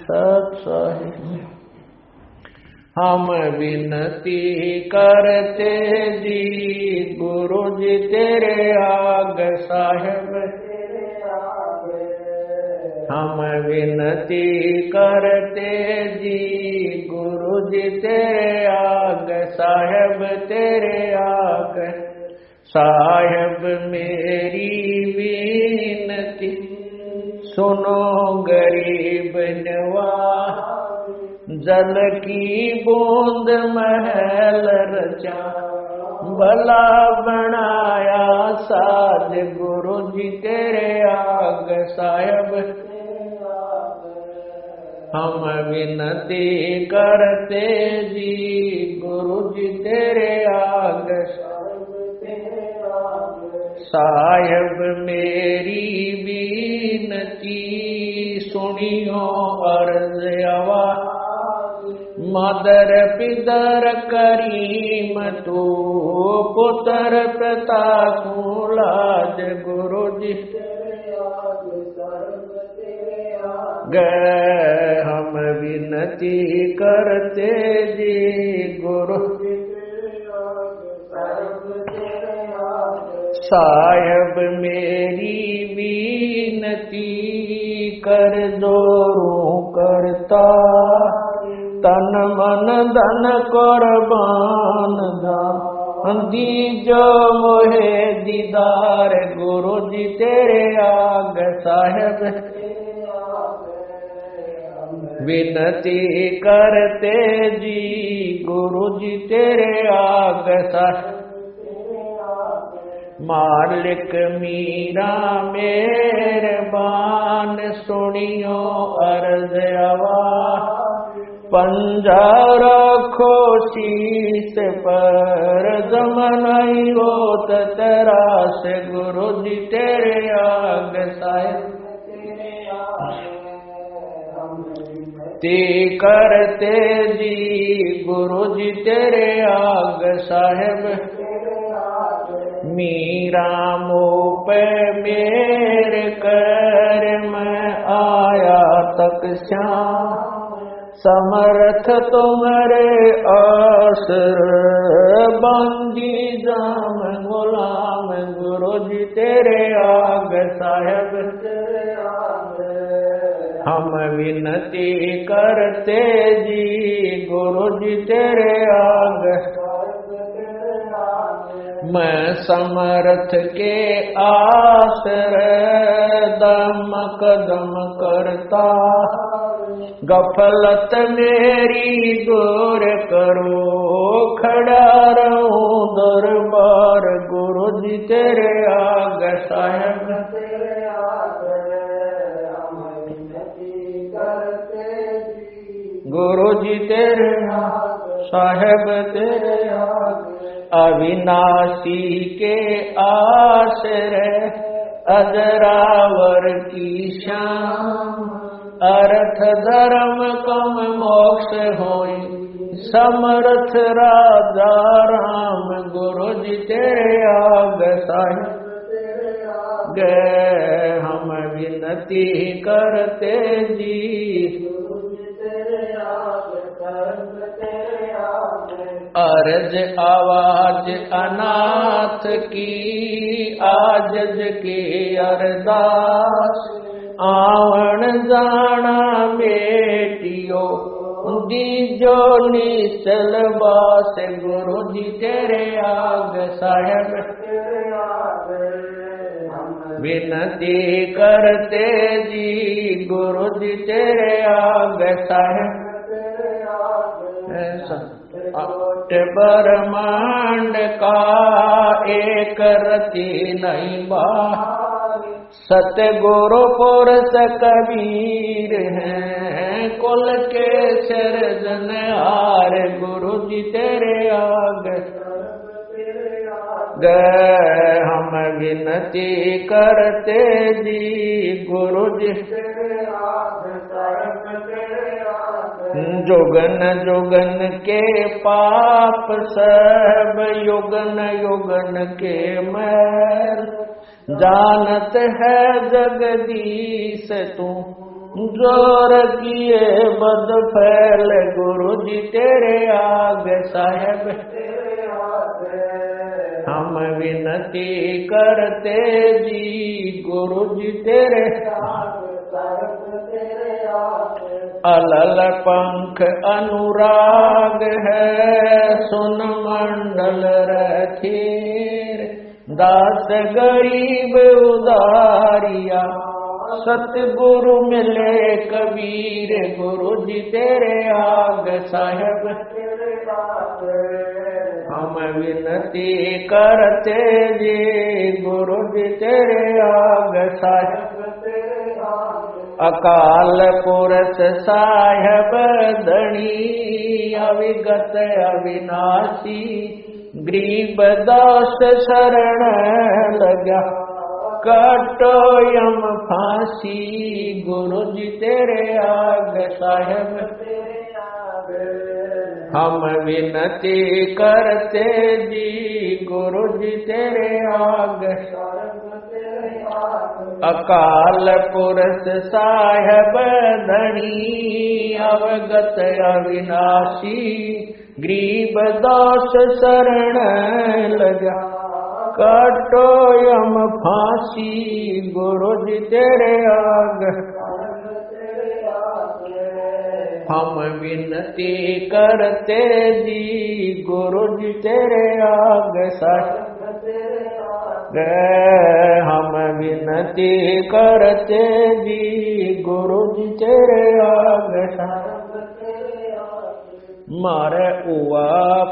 सत्साहिब। हम विनती करते जी गुरु जी तेरे आग साहेब। हम विनती करते जी गुरु जी तेरे आग साहेब तेरे आग। साहेब मेरी विनती सुनो गरीब नवाज। जल की बूंद महल रचा भला बनाया साज। गुरु जी तेरे आग साहेब। हम विनती करते जी गुरु जी तेरे आग साहेब मेरी विनती सुनियो अर्ज आवाज। मदर पिदर करीम तू पुत्र पिता लाज। गुरु जी गए हम विनती करते जी गुरु साहेब मेरी विनती कर दो करता। तन मन धन कुर्बान दीजो मोहे दीदार। गुरु जी तेरे आग साहेब। विनती करते जी गुरु जी तेरे आग साहेब। मालिक मीरा मेहरबान सुनियो अर्ज आवाज। पंजा रखो शीस पर जमनाई होत तरास। गुरु जी तेरे आग साहेब। ते करते जी गुरु जी तेरे आग साहेब। मीरा मुँह पे मेरे कर मैं आया तक श्याम। समर्थ तुम्हारे आसर बंदी जाम गुलाम। गुरु जी तेरे आग साहेब। हम विनती करते जी गुरु जी तेरे आग। मैं समर्थ के आश्रय दम कदम करता। गफलत मेरी दूर करो खड़ा रहूं दरबार। गुरु जी तेरे आग साहेब। गुरु जी तेरे आग साहेब तेरे आग। अविनाशी के आश्रय अजरावर की शान। अर्थ धर्म कम मोक्ष होई समर्थ राजा राम। गुरु जी तेरे आग साहेब। गए हम विनती करते जी अर्ज आवाज अनाथ की आजज के अरदास। आवण जाना बेटियो दीजो निश्चल बास। गुरु जी तेरे आग साहेब। विनती करते जी गुरु जी तेरे आग साहेब। ब्रह्मांड का एक रति नहीं बा। सतगुरु पुरुष कबीर हैं कुल के सिरजनहार। गुरु जी तेरे आग गए हम विनती करते जी गुरु जी। जुगन जुगन के पाप सब युगन युगन के मैल। जानत है जगदीश तू जोर किए बद फैल गुरु जी तेरे आगे साहेब हम विनती करते जी गुरु जी तेरे अलल पंख अनुराग है सुन मंडल रखीर दास गरीब उदारिया सतगुरु मिले कबीर गुरु जी तेरे आग साहेब हम विनती करते जी गुरु जी तेरे आग साहेब अकाल पुरष साहेब धनी अविगत अविनाशी गरीब दास शरण लगा काटो यम फांसी गुरु जी तेरे आग साहेब हम विनती करते जी गुरु जी तेरे आग अकाल पुरष साहेब धनी अवगत अविनाशी गरीब दास शरण लगा काटो यम फांसी गुरु जी तेरे आग हम विनती करते जी गुरु जी तेरे आग हम विनती करते जी गुरु जी तेरे आग मारे उआ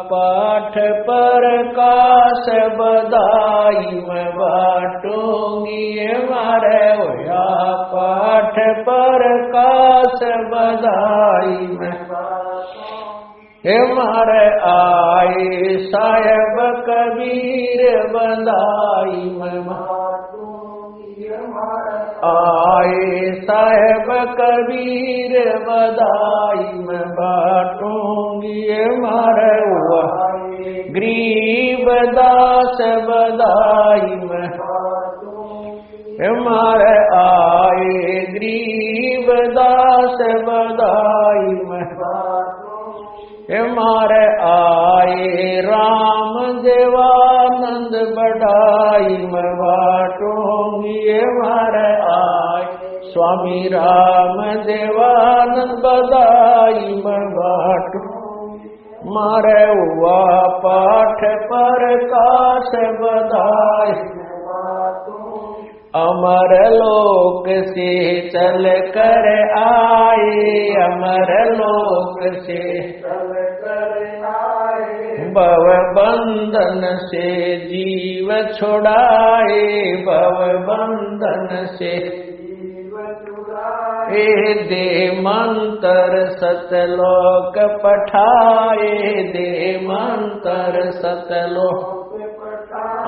पाठ पर काश बधाई मैं बाटूंगी मारे उआ पाठ पर काश बधाई मैं मारे आए साहेब कबीर बधाई मैं आए साहेब कबीर बधाई मैं बाटूंगी मारे हुआ गरीब दास बधाई मैं मारे आए गरीब दास बधाई मैं मारे आए राम देवानंद बढ़ाई मैं बाटूंगी मारे आए स्वामी राम देवानंद बधाई मैं बाटूंगी मारे हुआ पाठ पर काश बधाई अमर लोक से चल कर आए अमर लोक से चल कर आए भव बंधन से जीव छुड़ाए भव बंधन से जीव छुड़ाए दे मंत्र सतलोक पठाए दे मंत्र सतलोक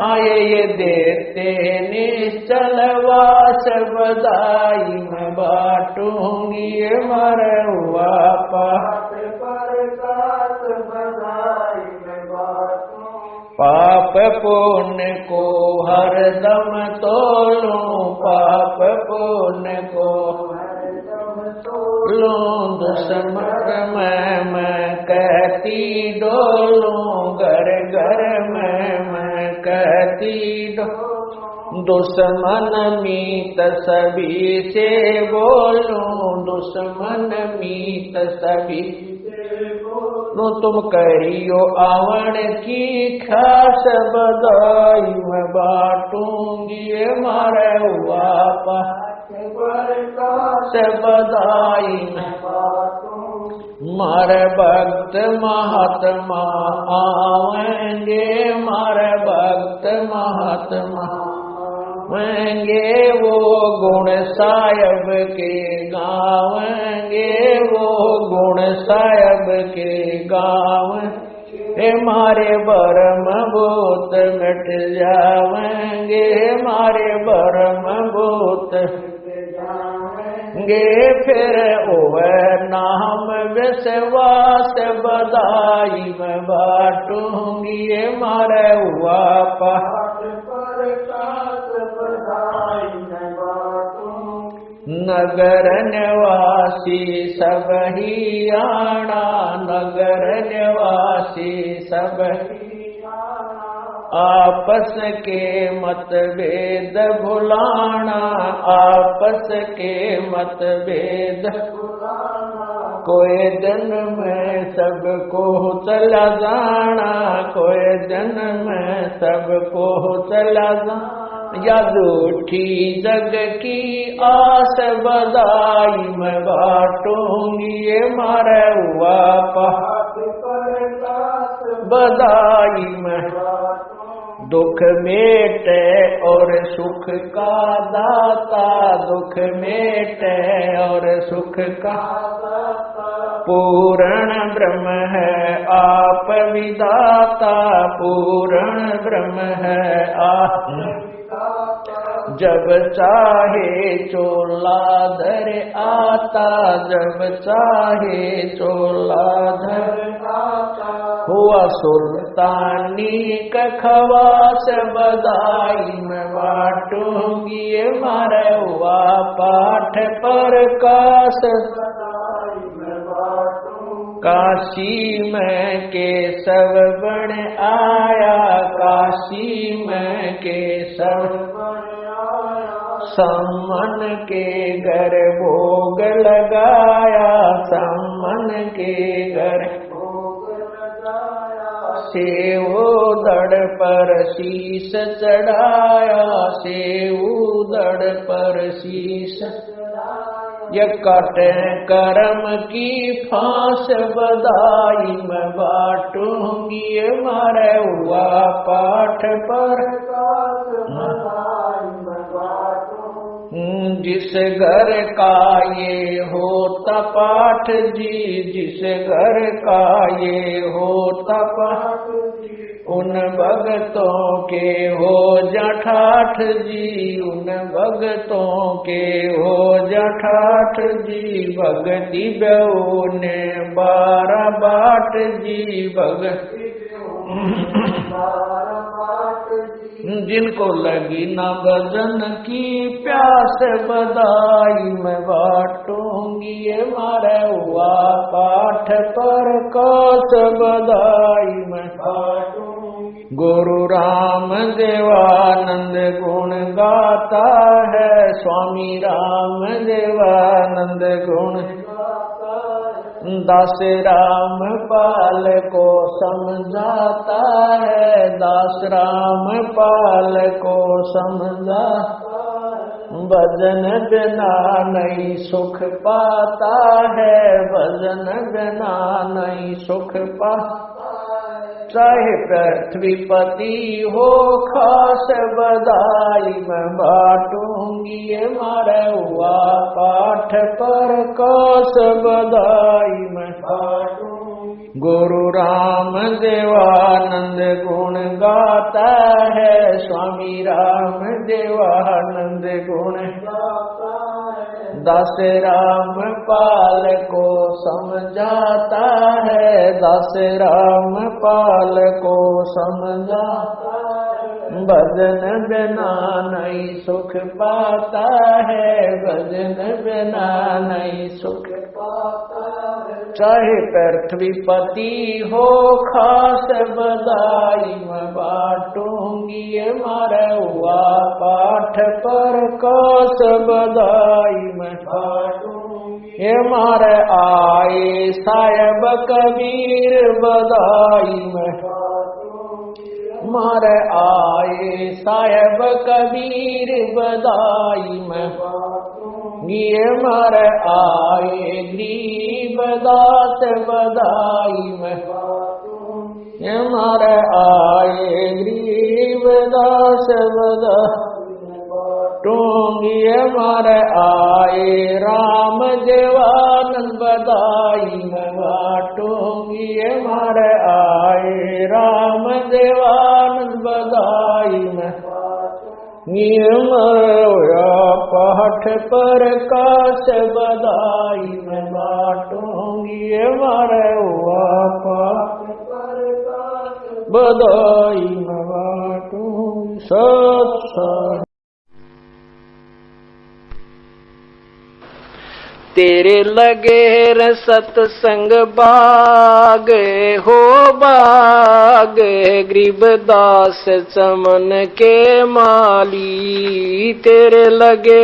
आए ये देते निश्चल वास बधाई मैं बाटूंगी मर हुआ पाप पर काश बधाई मैं बाटूंगी पाप पुण्य को हर दम तोलूं पाप पुण्य को हर दम तोलूं दुश्मन मैं कहती डोलूं घर घर में कहती दुश्मन मीत सभी से बोलूं दुश्मन मीत सभी से बोलूं तुम करियो आवन की खास बधाई मैं बाटूंगी मारे हुआ पाठ पर काश बधाई मैं मारे भक्त महात्मा आवेंगे मारे भक्त महात्मा आवेंगे वो गुण साहेब के गावेंगे वो गुण साहेब के गाँव मारे बरम भूत मिट जावेंगे मारे बरम भूत गे फिर ओवे नाम विश्वास बधाई मैं बाटूंगी मारे हुआ पाठ पर काश बधाई मैं बाटूंगी नगर निवासी सब ही आना, नगर निवासी सब ही आना। आपस के मतभेद भुलाना, आपस के मतभेद भुलाना। कोई दिन में सबको चला जाना, कोई दिन में सबको चला जाना। या झूठी जग की आस बधाई मैं बांटूंगी, ये मारा हुआ पाठ पर कास बधाई मैं। दुख मेटे और सुख का दाता, दुख मेटे और सुख का दाता। पूर्ण ब्रह्म है आप विदाता, पूर्ण ब्रह्म है आप। जब चाहे चोला धर आता, जब चाहे चोला धर आता। हुआ सुल्तानी का खवास बधाई मैं बांटूंगी, ये मारा हुआ पाठ पर कास बधाई मैं बांटूंगी। काशी में केशव बन आया, काशी में केशव सम्मन के घर भोग लगाया, सम्मन के घर भोग लगाया। सेवो दड़ पर शीश चढ़ाया, सेवो दड़ पर शीश चढ़ाया। ये कटे कर्म की फांस बधाई मैं बांटूंगी, ये मारा हुआ पाठ पर जिस घर का ये होता पाठ जी, जिस घर का ये होता पाठ जी। उन भगतों के हो जठाठ जी, उन भगतों के हो जठाठ जी। भगति बेऊ ने 12 बाट जी, भगति जिनको लगी न भजन की प्यास बधाई मैं बांटूंगी, ये मारा हुआ पाठ पर कास बधाई मैं बांटूंगी। गुरु राम देवानंद गुण गाता है, स्वामी राम देवानंद गुण। दास राम पाल को समझाता है, दास राम पाल को समझाता है। भजन बिना नहीं सुख पाता है, भजन बिना नहीं सुख पाता। चाहे पृथ्वीपति हो खास बधाई मैं बांटूंगी, ये मारा हुआ पाठ पर कास बधाई मैं बांटूंगी। गुरु राम देवानंद गुण गाता है, स्वामी राम देवानंद गुण गाता है। दास राम पाल को समझाता है, दास राम पाल को समझाता है। भजन बिना नहीं सुख पाता है, भजन बिना नहीं सुख पाता है। चाहे पृथ्वीपति हो खास बधाई मैं बांटूंगी, ये मारा हुआ पाठ पर कास बधाई मैं बांटूंगी। ये मारे आए साहेब कबीर बधाई मैं मारे आए साहेब कबीर बधाई मैं। ये मारे आए गरीबदास बधाई मैं। ये मारे आए गरीबदास बधाई टूंगी। ये मारे आए राम देवानंद बधाई मैं बाटूंगी। ये मारे आए राम देवानंद बधाई मैं। ये मरोया पाठ पर काश बधाई मैं बाटूंगी। ये मारे हुआ पाठ पर काश बधाई मैं बाटूंगी। सत तेरे लगे रे सतसंग बाग हो बाग, गरीबदास चमन के माली। तेरे लगे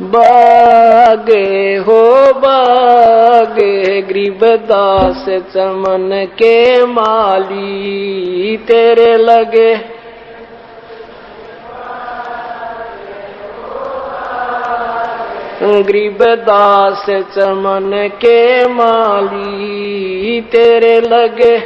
बागे हो बागे, गरीबदास चमन के माली। तेरे लगे गरीबदास चमन के माली। तेरे लगे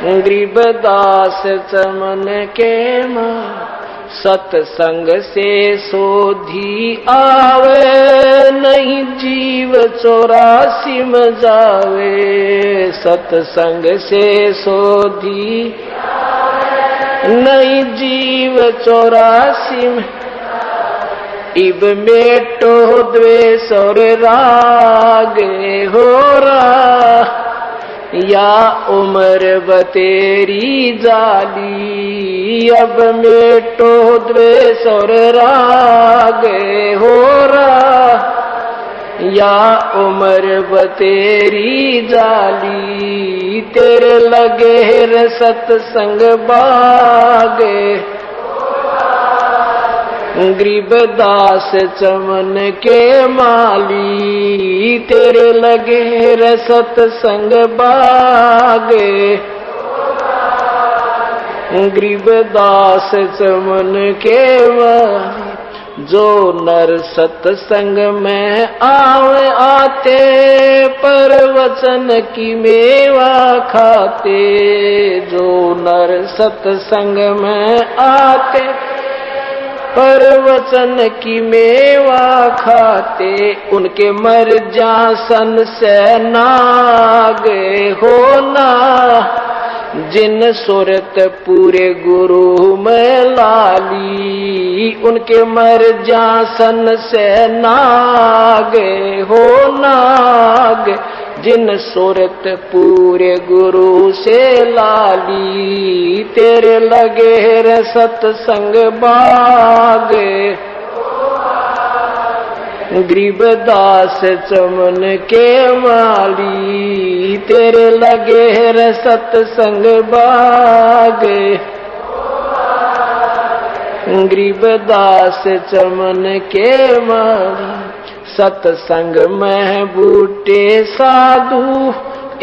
गरीबदास चमन के माली। सतसंग से सोधी आवे, नहीं जीव 84 में जावे। सतसंग से सोधी नहीं जीव 84 में, इब मेटो द्वेष और राग हो रा, या उम्र बतेरी जाली। अब मेटो द्वेष और राग हो रा, या उम्र बतेरी जाली। तेरे लगे रे सतसंग बाग, गरीबदास चमन के माली। तेरे लगे रे सतसंग बाग, गरीबदास चमन के माली। जो नर सत्संग में आवे आते, पर वचन की मेवा खाते। जो नर सत्संग में आते, पर वचन की मेवा खाते। उनके मर जासन से नाग होना, जिन सूरत पूरे गुरु में लाली। उनके मर जासन से नाग हो नाग, जिन सूरत पूरे गुरु से लाली। तेरे लगे रे सतसंग बाग, गरीबदास चमन के माली। तेरे लगे रे सतसंग बाग, गरीबदास चमन के माली। सतसंग में बूटे साधु,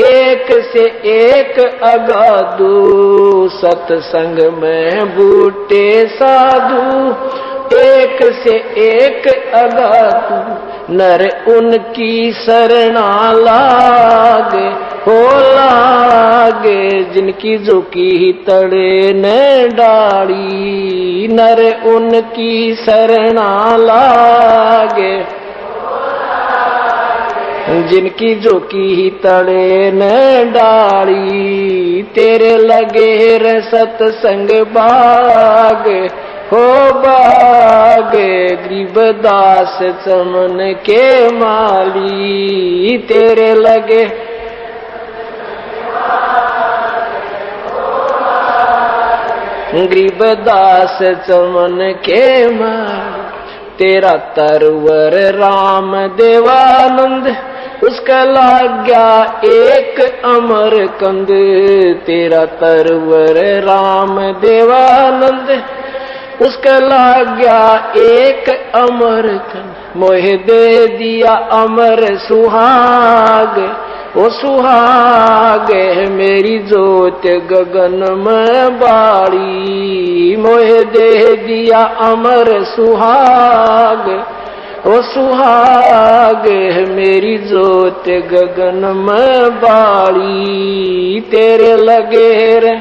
एक से एक अगाधु। सतसंग में बूटे साधु, एक से एक अगाधु। नर उनकी शरणा लागे हो लागे, जिनकी झुकी तड़े न डाली। नर उनकी शरणा लागे, जिनकी झुकी तड़े न डाली। तेरे लगे रे सतसंग बाग हो बाग, गरीबदास चमन के माली। तेरे लगे गरीबदास चमन के माली। तेरा तरवर राम देवानंद, उसका लाग गया एक अमर कंद। तेरा तरवर राम देवानंद, उसका लाग गया एक अमर कंद। मोहे दे दिया अमर सुहाग, ओ सुहाग मेरी जोत गगन में बाड़ी। मोहे दे दिया अमर सुहाग, ओ सुहाग मेरी जोत गगन में बाड़ी। तेरे लगे रे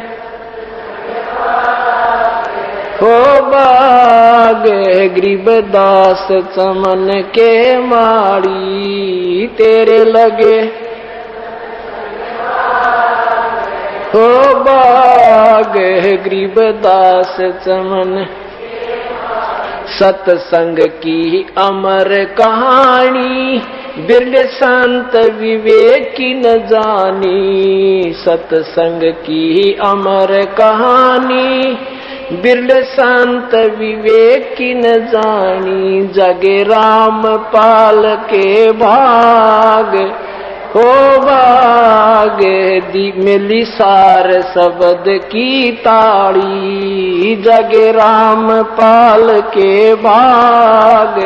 हो बाग, गरीबदास चमन के माड़ी। तेरे लगे हो बाग, गरीबदास चमन। सतसंग की अमर कहानी, बिरले संत विवेकी न जानी। सतसंग की अमर कहानी, बिरले शांत विवेक की न जानी, जगे राम पाल के भाग हो भाग। दी मिली सार शब्द की ताड़ी, जगे राम पाल के भाग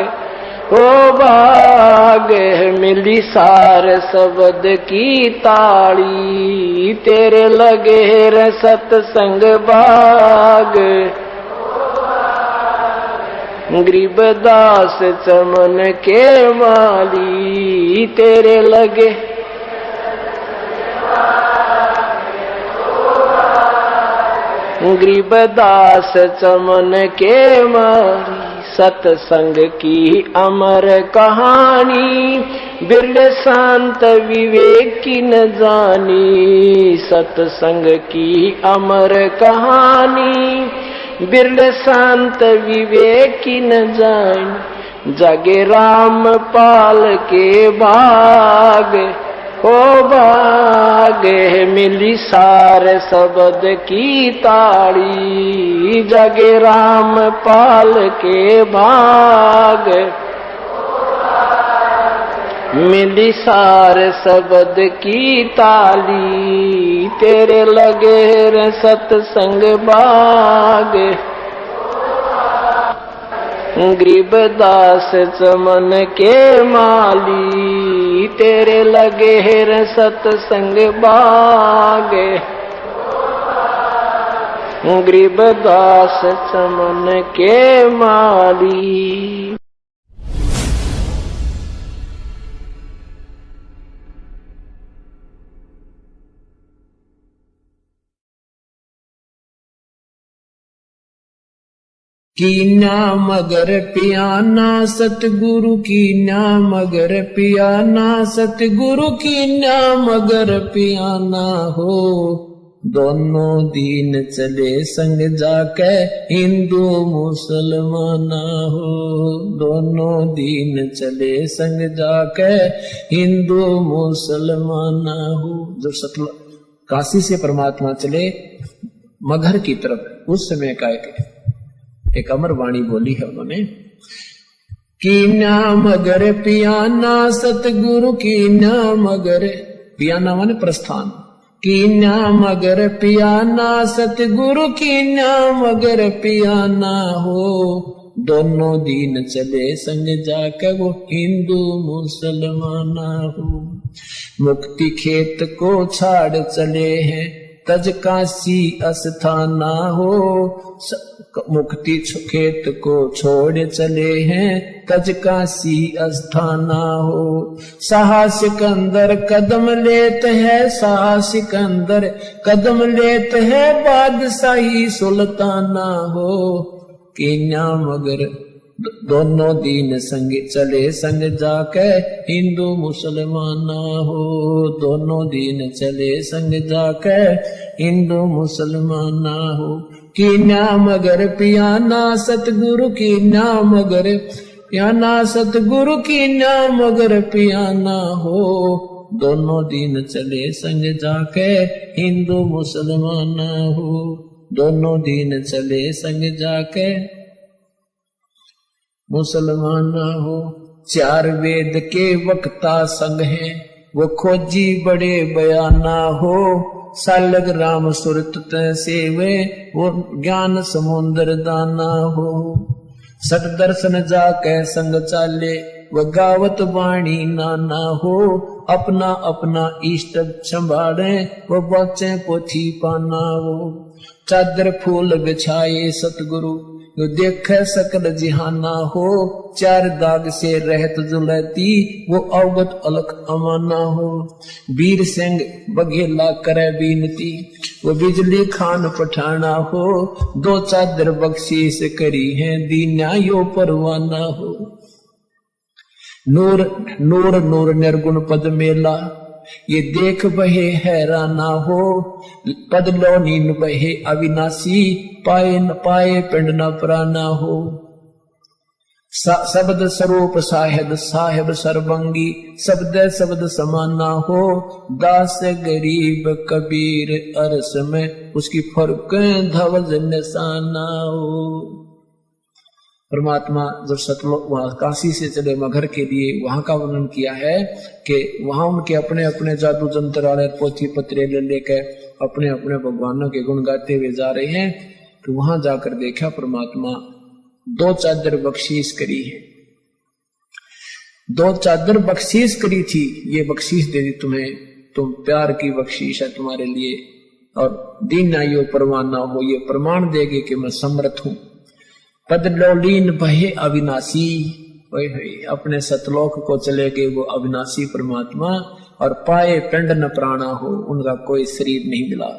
हो भाग। मिली सार शब्द की ताड़ी, तेरे लगे रे सत्संग बाग। गरीबदास चमन के माली, तेरे लगे गरीबदास चमन के माली। सत्संग की अमर कहानी, बिरले शांत विवेक की न जानी। सत्संग की अमर कहानी, बिरले शांत विवेक की न जानी। जगे राम पाल के भाग हो भाग। मिली सार शब्द की ताड़ी, जगे राम पाल के भाग। मिली सार शब्द की ताली, तेरे लगे रे सत्संग बाग। गरीबदास चमन के माली, तेरे लगे रे सत्संग बाग। गरीबदास चमन के माली। कीन्या मगर पियाना सतगुरु कीन्या मगर पियाना सतगुरु कीन्या मगर पियाना हो। दोनों दीन चले संग जाके हिंदू मुसलमाना हो। दोनों दीन चले संग जाके हिंदू मुसलमाना हो। जब सतल काशी से परमात्मा चले मगहर की तरफ, उस समय का एक अमर वाणी बोली है उन्होंने। कीन्या मगर पियाना सतगुरु कीन्या मगर, पियाना माने प्रस्थान। कीन्या मगर पियाना सतगुरु कीन्या मगर पियाना हो। दोनों दीन चले संग जाकर वो हिंदू मुसलमाना हो। मुक्ति खेत को छाड़ चले हैं तज काशी अस्थाना हो। मुक्ति खेत को छोड़ चले हैं तज काशी अस्थाना हो। साहसिक अंदर कदम लेते है, साहसिक अंदर कदम लेते है बादशाही सुल्ताना हो। कीन्या मगर दोनों दीन संग चले संग जाके हिंदू मुसलमाना हो। दोनों दीन चले संग जाके हिंदू मुसलमाना हो। कीन्या मगर पियाना सतगुरु कीन्या मगर पियाना सतगुरु कीन्या मगर पियाना हो। दोनों दीन चले संग जाके हिंदू मुसलमाना हो। दोनों दीन चले संग जाके मुसलमाना हो। चार वेद के वक्ता संग हैं वो खोजी बड़े बयाना हो। सालग राम सुरत सेवे वो ज्ञान समुद्र दाना हो। सत दर्शन जाके संग चाले वो गावत वाणी नाना हो। अपना अपना इष्ट संभाले वो बचे पोथी पाना हो। चादर फूल बिछाए सतगुरु जो देख सकल जिहाना हो। चार दाग से रहत जुलती वो अवगत अलख अमाना हो। वीर सिंह बघेला करे बीनती वो बिजली खान पठाना हो। दो चादर बख्शीश करी है दीन्या यो परवाना हो। नूर नूर नूर निर्गुण पद मेला ये देख बहे हैराना हो। पद लो नीन बहे अविनाशी पाए न पाए पिंड न प्राना हो। शब्द स्वरूप साहेब साहेब सर्वंगी, शब्द शब्द समाना हो, दास गरीब कबीर अरस में उसकी फर्क धवज निशाना हो। परमात्मा जब सतलोक वहां काशी से चले मगहर के लिए, वहां का वर्णन किया है कि वहां उनके अपने अपने जादू जंत्र वाले पोथी पत्रे ले लेकर अपने अपने भगवानों के गुण गाते हुए जा रहे हैं। तो वहां जाकर देखा परमात्मा 2 चादर बख्शीश करी है, 2 चादर बख्शीश करी थी, ये बख्शीश दे दी तुम्हें, तुम प्यार की बख्शीश है तुम्हारे लिए, और दीन आयो परवाना हो, ये प्रमाण देगे कि मैं समर्थ हूं। पद लोलीन बहे अविनाशी, अपने सतलोक को चले गए वो अविनाशी परमात्मा, और पाए पिंड न प्राणा हो, उनका कोई शरीर नहीं मिला।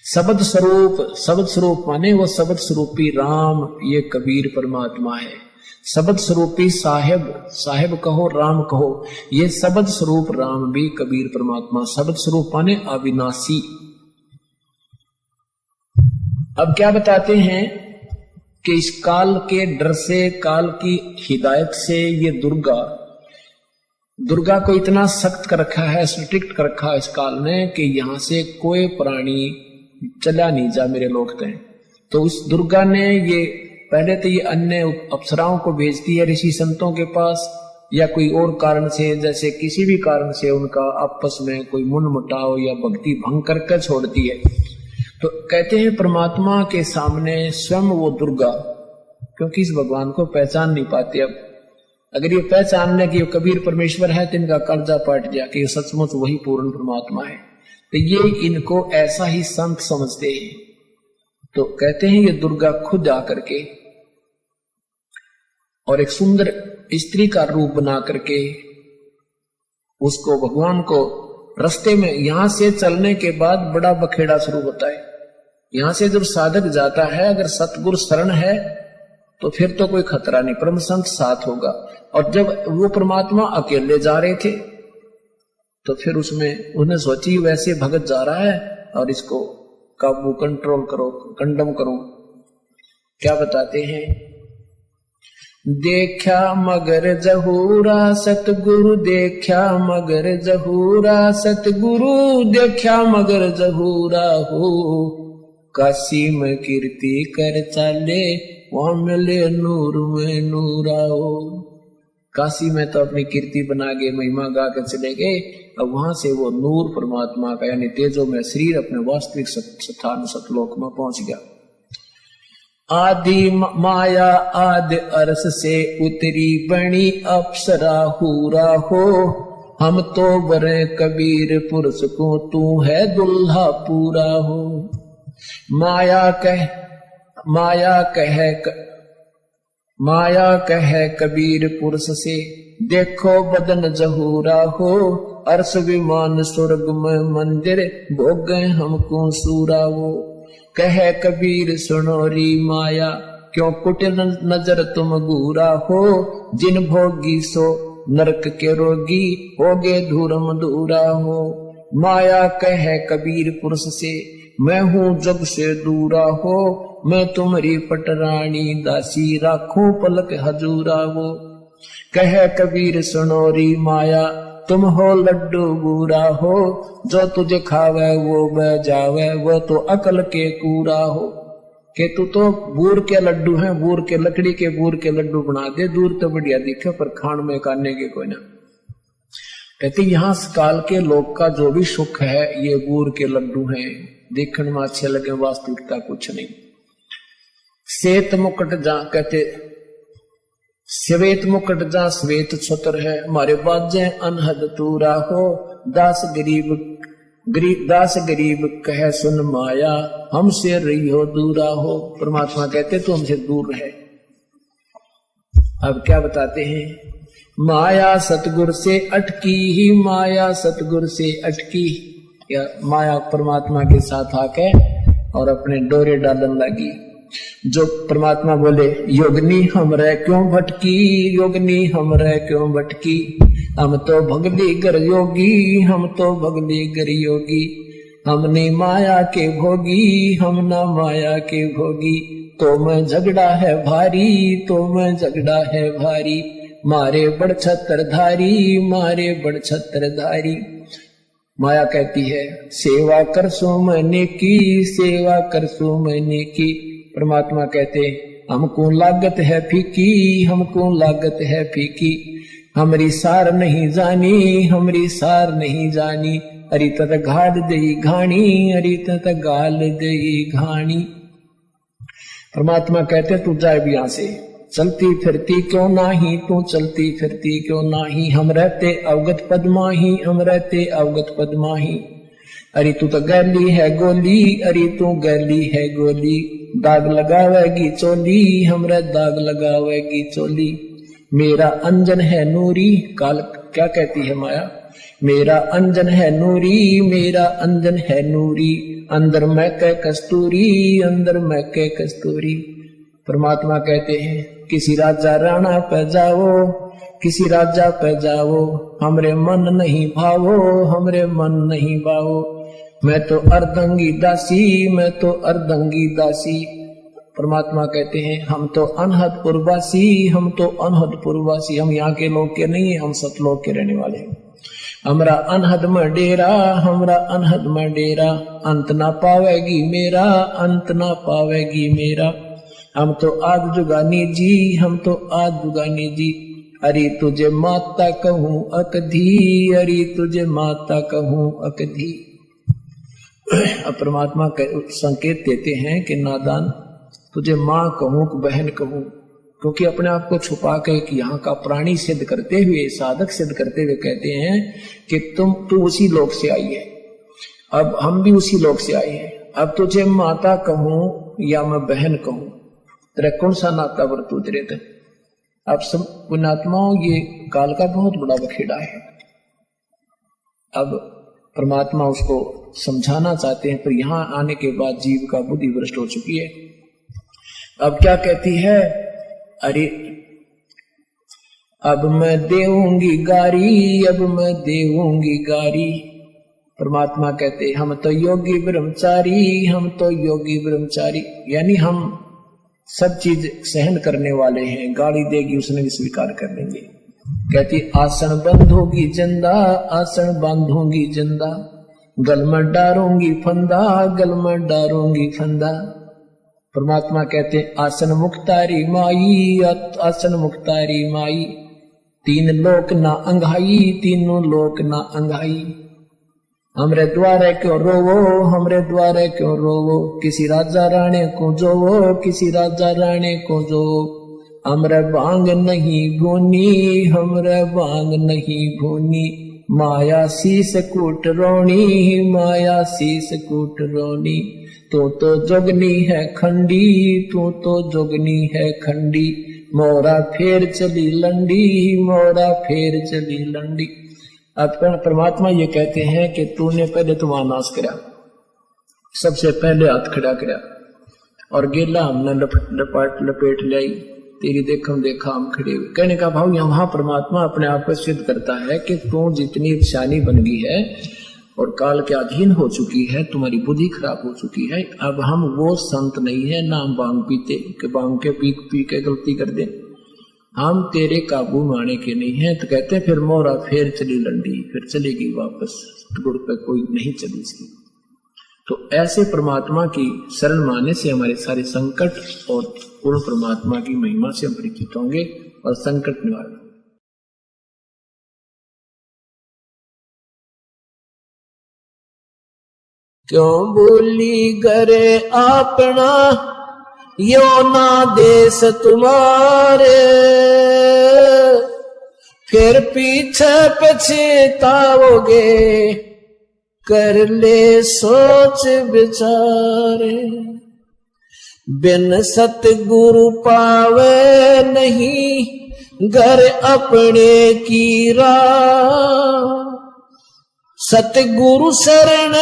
शब्द स्वरूप, शब्द स्वरूप माने वो शब्द स्वरूपी राम, ये कबीर परमात्मा है। शब्द स्वरूपी साहेब, साहेब कहो राम कहो, ये शब्द स्वरूप राम भी कबीर परमात्मा। शब्द स्वरूप माने अविनाशी। अब क्या बताते हैं कि इस काल के डर से, काल की हिदायत से ये दुर्गा को इतना सख्त कर रखा है, स्ट्रिक्ट कर रखा है इस काल ने कि यहां से कोई प्राणी चला नहीं जा मेरे लोग तय। तो उस दुर्गा ने ये पहले तो ये अन्य अप्सराओं को भेजती है ऋषि संतों के पास, या कोई और कारण से, जैसे किसी भी कारण से उनका आपस में कोई मनमुटाव या भक्ति भंग करके छोड़ती है। तो कहते हैं परमात्मा के सामने स्वयं वो दुर्गा, क्योंकि इस भगवान को पहचान नहीं पाते। अब अगर ये पहचान ले कि ये कबीर परमेश्वर है तो इनका कर्जा पाट गया कि ये सचमुच वही पूर्ण परमात्मा है। तो ये इनको ऐसा ही संत समझते हैं। तो कहते हैं ये दुर्गा खुद आकर के और एक सुंदर स्त्री का रूप बना करके उसको, भगवान को रास्ते में, यहां से चलने के बाद बड़ा बखेड़ा शुरू होता है। यहां से जब साधक जाता है, अगर सतगुरु शरण है तो फिर तो कोई खतरा नहीं, परम संत साथ होगा। और जब वो परमात्मा अकेले जा रहे थे तो फिर उसमें उन्हें सोची वैसे भगत जा रहा है और इसको काबू, कंट्रोल करो, कंडम करो। क्या बताते हैं, देखा मगर जहूरा सतगुरु, देखा मगर जहूरा सतगुरु, देखा मगर जहूरा हो, काशी में कीर्ति कर चाले, वहां मिले नूर में नूरा हो। काशी में तो अपनी कीर्ति बना के महिमा गा के चले गए, अब वहां से वो नूर परमात्मा का यानी तेजो में शरीर अपने वास्तविक स्थान सतलोक में पहुंच गया। आदि माया आदि अरस से उतरी बनी अप्सरा हूरा हो, हम तो बरे कबीर पुरुष को, तू है दुल्हा पूरा हो। माया कहे कबीर पुरुष से, देखो बदन जहूरा हो, अर्श विमान स्वर्ग में मंदिर, भोग गए हमको सूरा वो। कहे कबीर सुनोरी माया, क्यों कुटिल नजर तुम घूरा हो, जिन भोगी सो नरक के रोगी, होगे धूरम दूरा हो। माया कहे कबीर पुरुष से, मैं हूँ जग से दूरा हो, मैं तुम्हारी पटरानी दासी, राखूं पलक हजूरा वो। कहे कबीर सुनोरी माया, तुम हो लड्डू बूरा हो, जो तुझे खावे वो बह जावे, वो तो अकल के कूरा हो। कि तू तो बूर के लड्डू हैं, बूर के लकड़ी के बूर के लड्डू बना दे, दूर तो बढ़िया दिखे पर खान में काटने के कोई ना। कहते यहाँ काल के लोग का जो भी सुख है ये बूर के लड्डू हैं, देखने में अच्छे लगे, वास्तविकता कुछ नहीं। श्वेत मुकुट जा, कहते श्वेत मुकुट जा श्वेत छत्र है, हमारे बाजे अनहद तूरा हो, दास गरीब कहे सुन माया, हमसे रही हो दूरा हो। परमात्मा कहते तो हमसे दूर रहे। अब क्या बताते हैं, माया सतगुर से अटकी ही, माया सतगुर से अटकी, या माया परमात्मा के साथ आके और अपने डोरे डालने लगी। जो परमात्मा बोले योगनी हमरे क्यों भटकी, योगनी हमरे क्यों भटकी, हम तो भगली गर योगी, हम तो भगली गर योगी। हम नहीं माया के भोगी, हम ना माया के भोगी। तो मैं झगड़ा है भारी, तो मैं झगड़ा है भारी। मारे बड़ छत्रधारी, मारे बड़ छत्रधारी। माया कहती है सेवा कर सो मैंने की, सेवा कर सो मैंने की। परमात्मा कहते हमको लागत है फीकी, हमको लागत है फीकी। हमरी सार नहीं जानी, हमरी सार नहीं जानी। अरी तत घाल दई घाणी, अरी तत गाल दई घाणी। परमात्मा कहते तू जाए भी यहां से, चलती फिरती क्यों नाही, तू चलती फिरती क्यों नाही। हम रहते अवगत पद्माही, हम रहते अवगत पद्माही। अरे तू तो गैली है गोली, अरे तू गैली है गोली। दाग लगावेगी चोली, हमरा दाग लगावेगी चोली। मेरा अंजन है नूरी, काल क्या कहती है माया, मेरा अंजन है नूरी, मेरा अंजन है नूरी। अंदर मैं कह कस्तूरी, अंदर मैं कह कस्तूरी। परमात्मा कहते हैं किसी राजा राणा पे जाओ, किसी राजा पे जाओ। हमरे मन नहीं भावो, हमरे मन नहीं भावो। मैं तो अर्धंगी दासी, मैं तो अर्धंगी दासी। परमात्मा कहते हैं हम तो अनहदपुरवासी, हम तो अनहदपुरवासी। हम यहाँ के लोग के नहीं है, हम सतलोक के रहने वाले हैं। हमरा अनहद में डेरा, हमरा अनहद में डेरा। अंत ना पावेगी मेरा, अंत ना पावेगी मेरा। हम तो आग जुगानी जी, हम तो आग जुगानी जी। अरे तुझे माता कहूँ अकधी, अरे तुझे माता कहूँ अकधी। अब परमात्मा संकेत देते हैं कि नादान तुझे माँ कहूँ कि बहन कहूँ, क्योंकि अपने आप को छुपा के कि यहाँ का प्राणी सिद्ध करते हुए, साधक सिद्ध करते हुए कहते हैं कि तू उसी लोक से आई है। अब हम भी उसी लोक से आए हैं। अब तुझे माता कहूँ या मैं बहन कहूँ, तेरा कौन सा नाता बरतूत रहता। अब सब पुण्यात्माओं ये काल का बहुत बड़ा बखेड़ा है। अब परमात्मा उसको समझाना चाहते हैं, पर यहाँ आने के बाद जीव का बुद्धि भ्रष्ट हो चुकी है। अब क्या कहती है, अरे अब मैं देऊंगी गारी, अब मैं देऊंगी गारी। परमात्मा कहते हम तो योगी ब्रह्मचारी, हम तो योगी ब्रह्मचारी। यानी हम सब चीज सहन करने वाले हैं। गाली देगी उसने भी स्वीकार कर लेंगे। कहती आसन बंधोगी जिंदा, आसन बांधूंगी जिंदा। गल में डारूंगी फंदा, गल में डारूंगी फंदा। परमात्मा कहते आसन मुक्तारी माई, आसन मुक्तारी माई। तीन लोक ना अंघाई, तीनों लोक ना अंघाई। हमरे द्वारे क्यों रोवो, हमरे द्वारे क्यों रोवो। किसी राजा राणे को जोवो, किसी राजा राणे को जो। हमरे भांग नहीं भूनी, हमरे भांग नहीं भूनी। माया शीस कूट रोणी, माया शीस कूट रोणी। तू तो जोगनी है खंडी, तू तो जोगनी है खंडी। मोरा फेर चली लंडी, मोरा फेर चली लंडी। अब परमात्मा ये कहते हैं कि तूने पहले तो वहां नाश करा, सबसे पहले हाथ खड़ा करा और गेला हमने लपेट लाई। तेरी देखम देखा हम खड़े हुए। कहने का भाव यहाँ परमात्मा अपने आप को सिद्ध करता है कि तू जितनी शानी बन गई है और काल के अधीन हो चुकी है, तुम्हारी बुद्धि खराब हो चुकी है। अब हम वो संत नहीं है ना हम भांग पीते कि भांग के पी के गलती कर दे। हम तेरे काबू में आने के नहीं है। तो कहते फिर मोरा फेर चली लंडी, फिर चलेगी वापस, गुड़ पे कोई नहीं चली इसकी। तो ऐसे परमात्मा की शरण माने से हमारे सारे संकट और पूर्ण परमात्मा की महिमा से हम परिचित होंगे और संकट निवारण। क्यों भूली करे अपना, यो ना देश तुम्हारे। फिर पीछे पछताओगे, कर ले सोच विचारे। बिन सतगुरु पावे नहीं, घर अपने की राह। सतगुरु शरण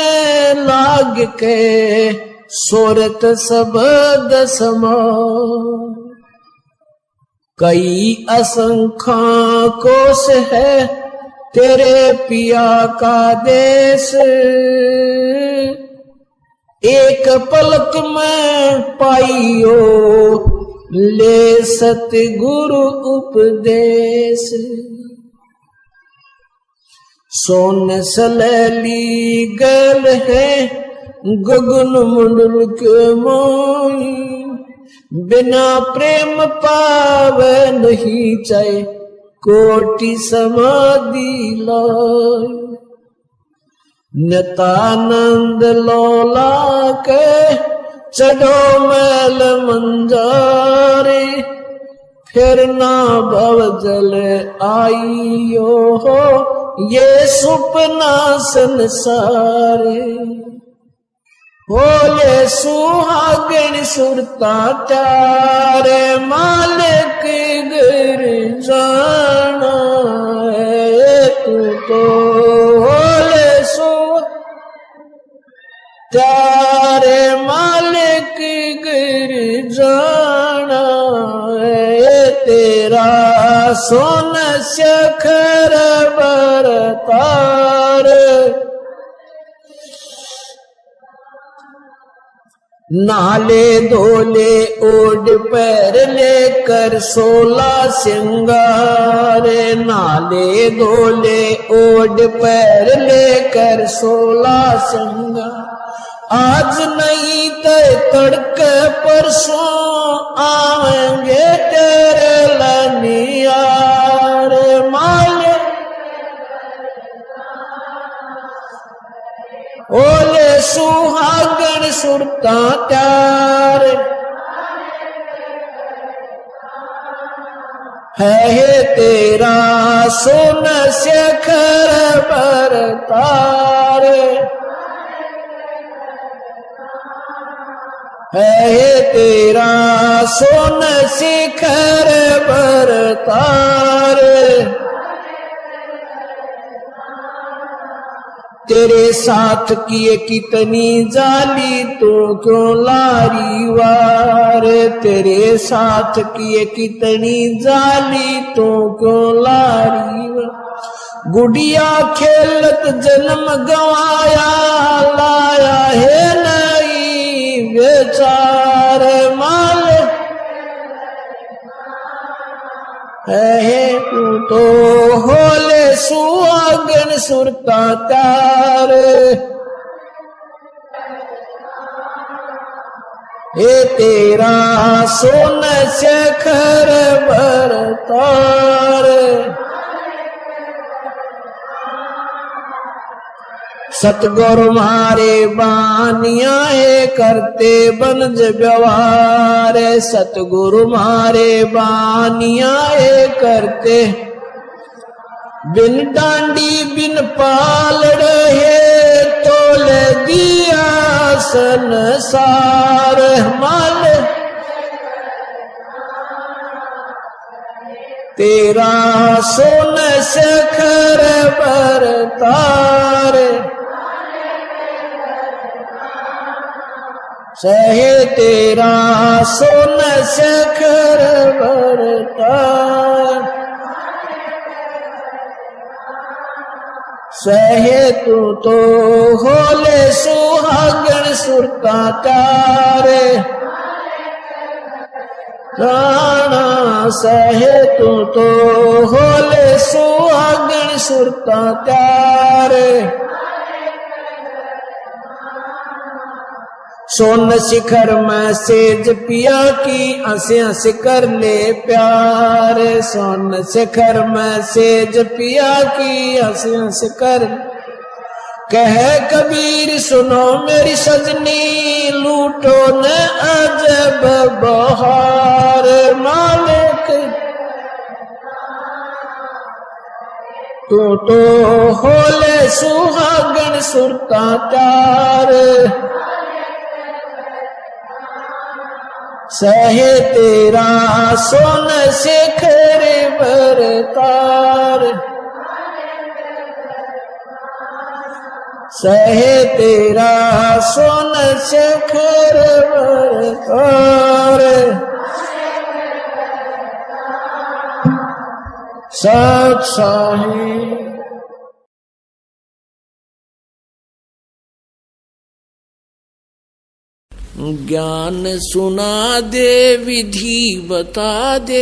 लाग के, सोरत सबद समा। कई असंख्या कोश है तेरे पिया का देश एक पलक में पाइयो, ले सतगुरु उपदेश। सोन सलैली गल है गगन मंडल के मोई, बिना प्रेम पावे नहीं चाहे कोटि समाधि लाई। नितानंद लोला के चढ़ो मैल मंजारे, फिर ना भव जल आइयो हो ये सुपना संसारे। बोले सुहागन सुरता चारे, मालिक गिर जाना है तू तो। बोले सु चारे, मालिक गिर जाना है तेरा। सोन शखर बरतार, नाले धोले ओढ़ पैर लेकर 16 सिंगार। नाले धोले ओढ़ पैर लेकर 16 सिंगार। आज नहीं तय तड़के परसों आएंगे तेरे लनियार। माले ओले सुहागन सुरता त्यार, है तेरा सोन शेखर बरतार। है तेरा सोन शिखर बरतार। तेरे साथ किए कितनी जाली तू क्यों लारी वार। तेरे साथ किए कितनी जाली तू क्यों लारी वार। गुड़िया खेलत जन्म गवाया, लाया है नई बेचार। माल है तू तो होले सुहागन सुरता तार। हे तेरा सोन शेखर बरतार। सतगुरु मारे बानिया है करते बनज व्यवहार। सतगुरु मारे बानिया है करते बिन डांडी बिन पालड़ है तोल दिया संसार। माल तेरा सोन शेखर बरतार। सहे तेरा सोन शेखर बरतार। सहे तू तो होले सुहागन सुरता तार। राणा सहे तू तो होले सुहागन सुरता तार। सोन शिखर में सेज पिया की हंस हंस कर ले प्यार। सोन शिखर में सेज पिया की हंस हंस कर। कह कबीर सुनो मेरी सजनी लूटो न अजब बहार। मालिक तू तो होले सुहागन सुरता तार। सहे तेरा सोन शेखर बरतार। सहे तेरा सोन शेखर बरतार। सत साही ज्ञान सुना दे विधि बता दे,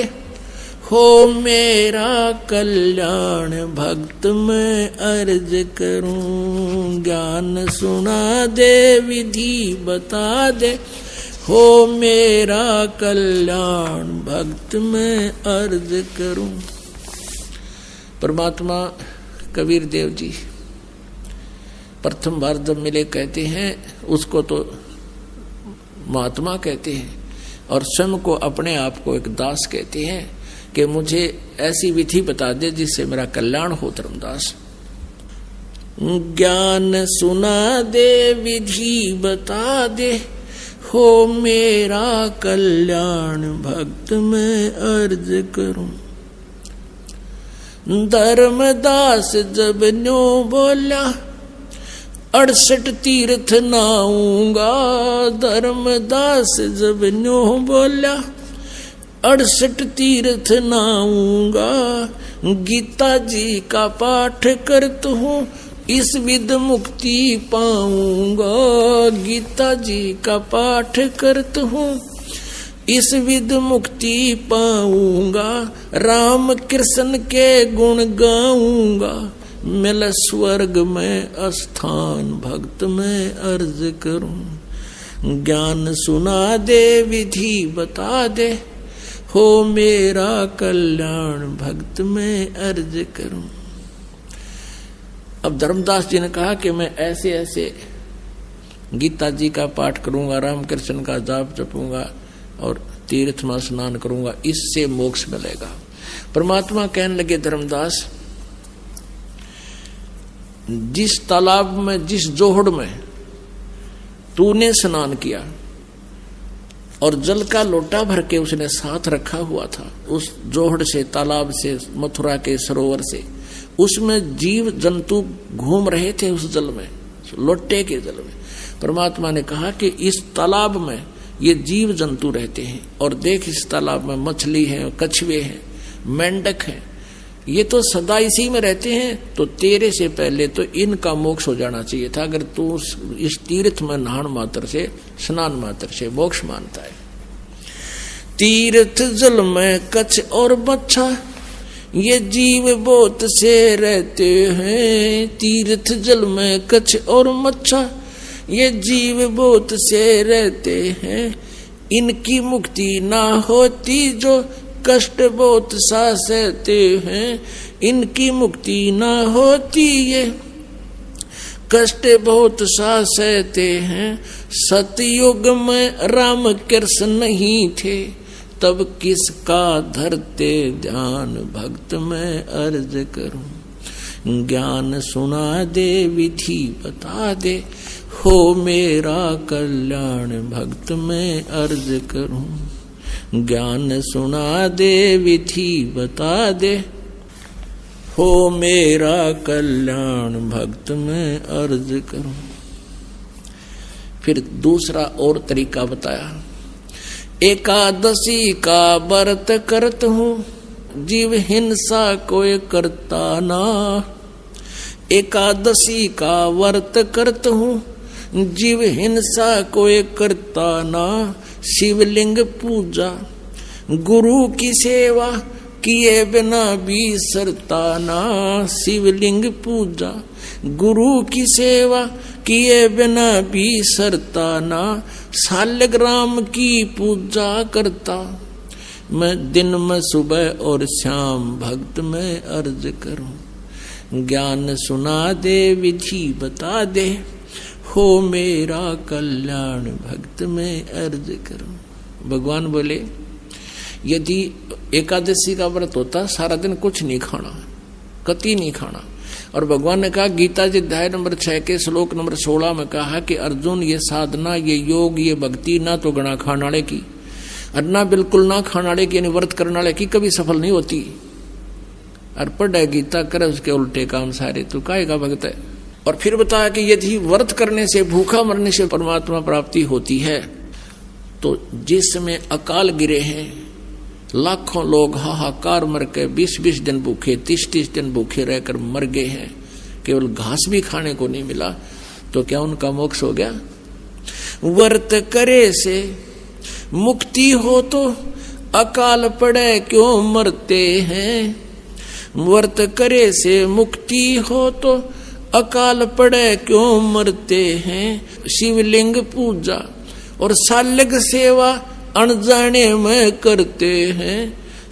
हो मेरा कल्याण भक्त मैं अर्ज करूं। ज्ञान सुना दे विधि बता दे, हो मेरा कल्याण भक्त मैं अर्ज करूं। परमात्मा कबीर देव जी प्रथम बार जब मिले कहते हैं, उसको तो महात्मा कहते हैं और स्वयं को अपने आप को एक दास कहते हैं कि मुझे ऐसी विधि बता दे जिससे मेरा कल्याण हो धर्मदास। ज्ञान सुना दे विधि बता दे, हो मेरा कल्याण भक्त मैं अर्ज करूं। धर्मदास जब न्यो बोला, 68 तीर्थ नाऊंगा। धर्मदास जब न्यो बोला, 68 तीर्थ नाऊंगा। गीता जी का पाठ करत हूँ, इस विद मुक्ति पाऊंगा। गीता जी का पाठ करत हूँ, इस विद मुक्ति पाऊंगा। राम कृष्ण के गुण गाऊंगा, मिल स्वर्ग में स्थान भक्त में अर्ज करूं। ज्ञान सुना दे विधि बता दे, हो मेरा कल्याण भक्त में अर्ज करूं। अब धर्मदास जी ने कहा कि मैं ऐसे ऐसे गीता जी का पाठ करूंगा, राम कृष्ण का जाप जपूंगा और तीर्थ में स्नान करूंगा, इससे मोक्ष मिलेगा। परमात्मा कहने लगे, धर्मदास जिस तालाब में, जिस जोहड़ में तूने स्नान किया और जल का लोटा भर के उसने साथ रखा हुआ था, उस जोहड़ से, तालाब से, मथुरा के सरोवर से, उसमें जीव जंतु घूम रहे थे उस जल में, लोटे के जल में। परमात्मा ने कहा कि इस तालाब में ये जीव जंतु रहते हैं और देख इस तालाब में मछली है, कछुए हैं, मेंढक हैं, ये तो सदा इसी में रहते हैं। तो तेरे से पहले तो इनका मोक्ष हो जाना चाहिए था, अगर तू इस तीर्थ में नहान मात्र से, स्नान मात्र से मोक्ष मानता है। तीर्थ जल में कछ और बच्छा, ये जीव बहुत से रहते हैं। तीर्थ जल में कछ और मच्छा, ये जीव बहुत से रहते हैं। इनकी मुक्ति ना होती जो कष्ट बहुत सा सहते हैं। इनकी मुक्ति ना होती ये कष्ट बहुत सा सहते हैं। सतयुग में राम कृष्ण नहीं थे, तब किसका धरते ध्यान भक्त में अर्ज करूं। ज्ञान सुना दे विधि बता दे, हो मेरा कल्याण भक्त में अर्ज करूं। ज्ञान सुना दे विधि बता दे, हो मेरा कल्याण भक्त में अर्ज करूं। फिर दूसरा और तरीका बताया, एकादशी का व्रत करत हूँ, जीव हिंसा कोई करता ना। एकादशी का व्रत करत हूँ, जीव हिंसा कोई करता ना। शिवलिंग पूजा गुरु की सेवा किए बिना भी सरता ना। शिवलिंग पूजा गुरु की सेवा किए बिना भी सरता ना। शालिग्राम की पूजा करता मैं, दिन में सुबह और शाम भक्त में अर्ज करूं। ज्ञान सुना दे विधि बता दे, हो मेरा कल्याण भक्त में अर्ज करूं। भगवान बोले, यदि एकादशी का व्रत होता सारा दिन कुछ नहीं खाना, कति नहीं खाना। और भगवान ने कहा, गीता जी अध्याय नंबर 6 के श्लोक नंबर 16 में कहा कि अर्जुन ये साधना, ये योग, ये भक्ति ना तो गणा खानाड़े की और ना बिल्कुल ना खानाड़े की, यानी व्रत करनाड़े की कभी सफल नहीं होती। और पढ़े गीता करे उसके उल्टे काम सारे, तू काहे का भक्त है। और फिर बताया कि यदि व्रत करने से, भूखा मरने से परमात्मा प्राप्ति होती है, तो जिसमें अकाल गिरे हैं, लाखों लोग हाहाकार मर के 20-20 दिन भूखे, 30-30 दिन भूखे रहकर मर गए हैं, केवल घास भी खाने को नहीं मिला, तो क्या उनका मोक्ष हो गया? व्रत करे से मुक्ति हो तो अकाल पड़े क्यों मरते हैं। व्रत करे से मुक्ति हो तो अकाल पड़े क्यों मरते हैं। शिवलिंग पूजा और सालग सेवा अनजाने में करते हैं।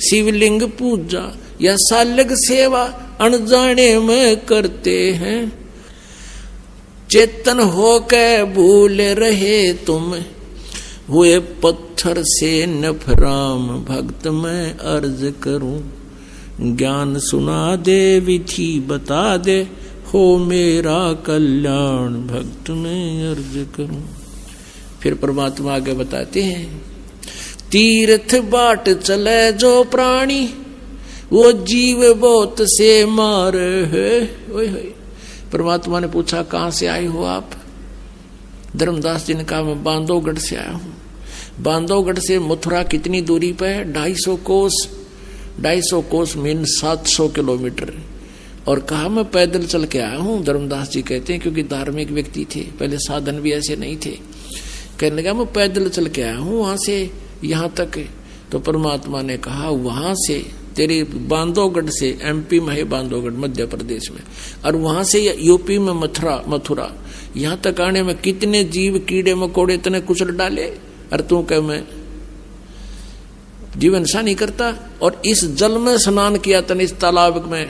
शिवलिंग पूजा या सालग सेवा अनजाने में करते हैं। चेतन होकर भूल रहे तुम हुए पत्थर से नफराम। भक्त मैं अर्ज करूं ज्ञान सुना दे विधि बता दे हो मेरा कल्याण। भक्त मैं अर्ज करूं। फिर परमात्मा आगे बताते हैं तीर्थ बाट चले जो प्राणी वो जीव बहुत से मार है। परमात्मा ने पूछा कहां से आए हो आप। धर्मदास जी ने कहा मैं बांधवगढ़ से आया हूं। बांधवगढ़ से मथुरा कितनी दूरी पर है। 250 कोस। 250 कोस मीन 700 किलोमीटर। और कहा मैं पैदल चल के आया हूं। धर्मदास जी कहते हैं क्योंकि धार्मिक व्यक्ति थे, पहले साधन भी ऐसे नहीं थे। कहने लगा मैं पैदल चल के आया हूं वहां से यहां तक। तो परमात्मा ने कहा वहां से तेरे बांधवगढ़ से, एमपी में है बांधवगढ़ मध्य प्रदेश में, और वहां से यूपी में मथुरा यहां तक आने में कितने जीव कीड़े मकोड़े तने कुचल डाले। और तू कह मैं जीवन सा नहीं करता। और इस जल में स्नान किया तने, इस तालाब में,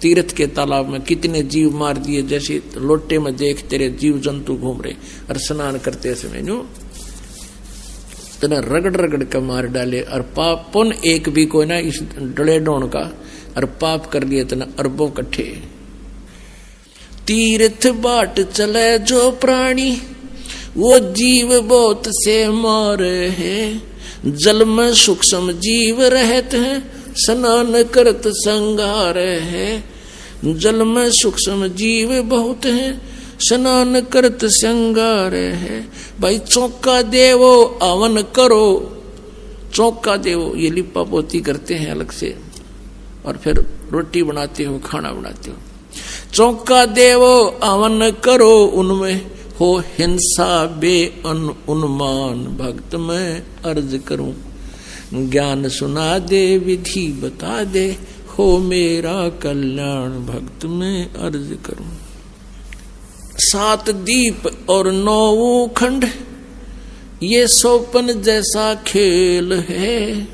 तीर्थ के तालाब में कितने जीव मार दिए। जैसे लोटे में देख तेरे जीव जंतु घूम रहे और स्नान करते समय न्यू तना रगड़ रगड़ के मार डाले। और पाप पुन एक भी कोई ना इस डले डोन का, और पाप कर लिए तना अरबों कट्ठे। तीर्थ बाट चले जो प्राणी वो जीव बहुत से मारे हैं। जल में सूक्ष्म जीव रहते हैं स्नान करत संगार है। जल में सूक्ष्म जीव बहुत हैं स्नान करत संगार है। भाई चौका देवो अवन करो। चौका देवो ये लिपा पोती करते हैं अलग से, और फिर रोटी बनाते हो, खाना बनाते हो। चौका देवो अवन करो उनमें हो हिंसा बे उन्मान। भक्त मैं अर्ज करूं ज्ञान सुना दे विधि बता दे हो मेरा कल्याण। भक्त मैं अर्ज करूं। 7 दीप और 9 खंड ये सोपन जैसा खेल है।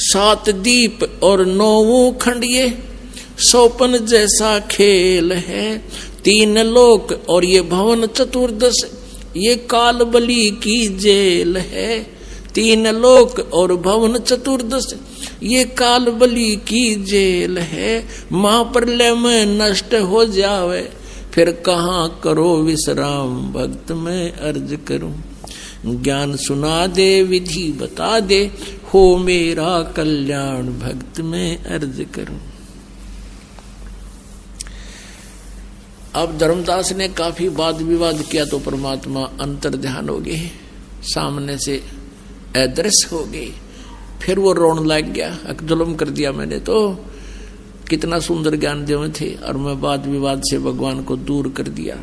7 दीप और 9 खंड ये सोपन जैसा खेल है। 3 लोक और ये भवन चतुर्दश ये काल बलि की जेल है। 3 लोक और भवन चतुर्दश ये काल बलि की जेल है। महाप्रलय में नष्ट हो जावे फिर कहाँ करो विश्राम। भक्त मैं अर्ज करूं ज्ञान सुना दे विधि बता दे हो मेरा कल्याण। भक्त मैं अर्ज करूं। अब धर्मदास ने काफी वाद विवाद किया तो परमात्मा अंतर ध्यान हो गए, सामने से अदृश्य हो गए। फिर वो रोने लग गया, जुल्म कर दिया मैंने तो, कितना सुंदर ज्ञान देव थे और मैं वाद विवाद से भगवान को दूर कर दिया।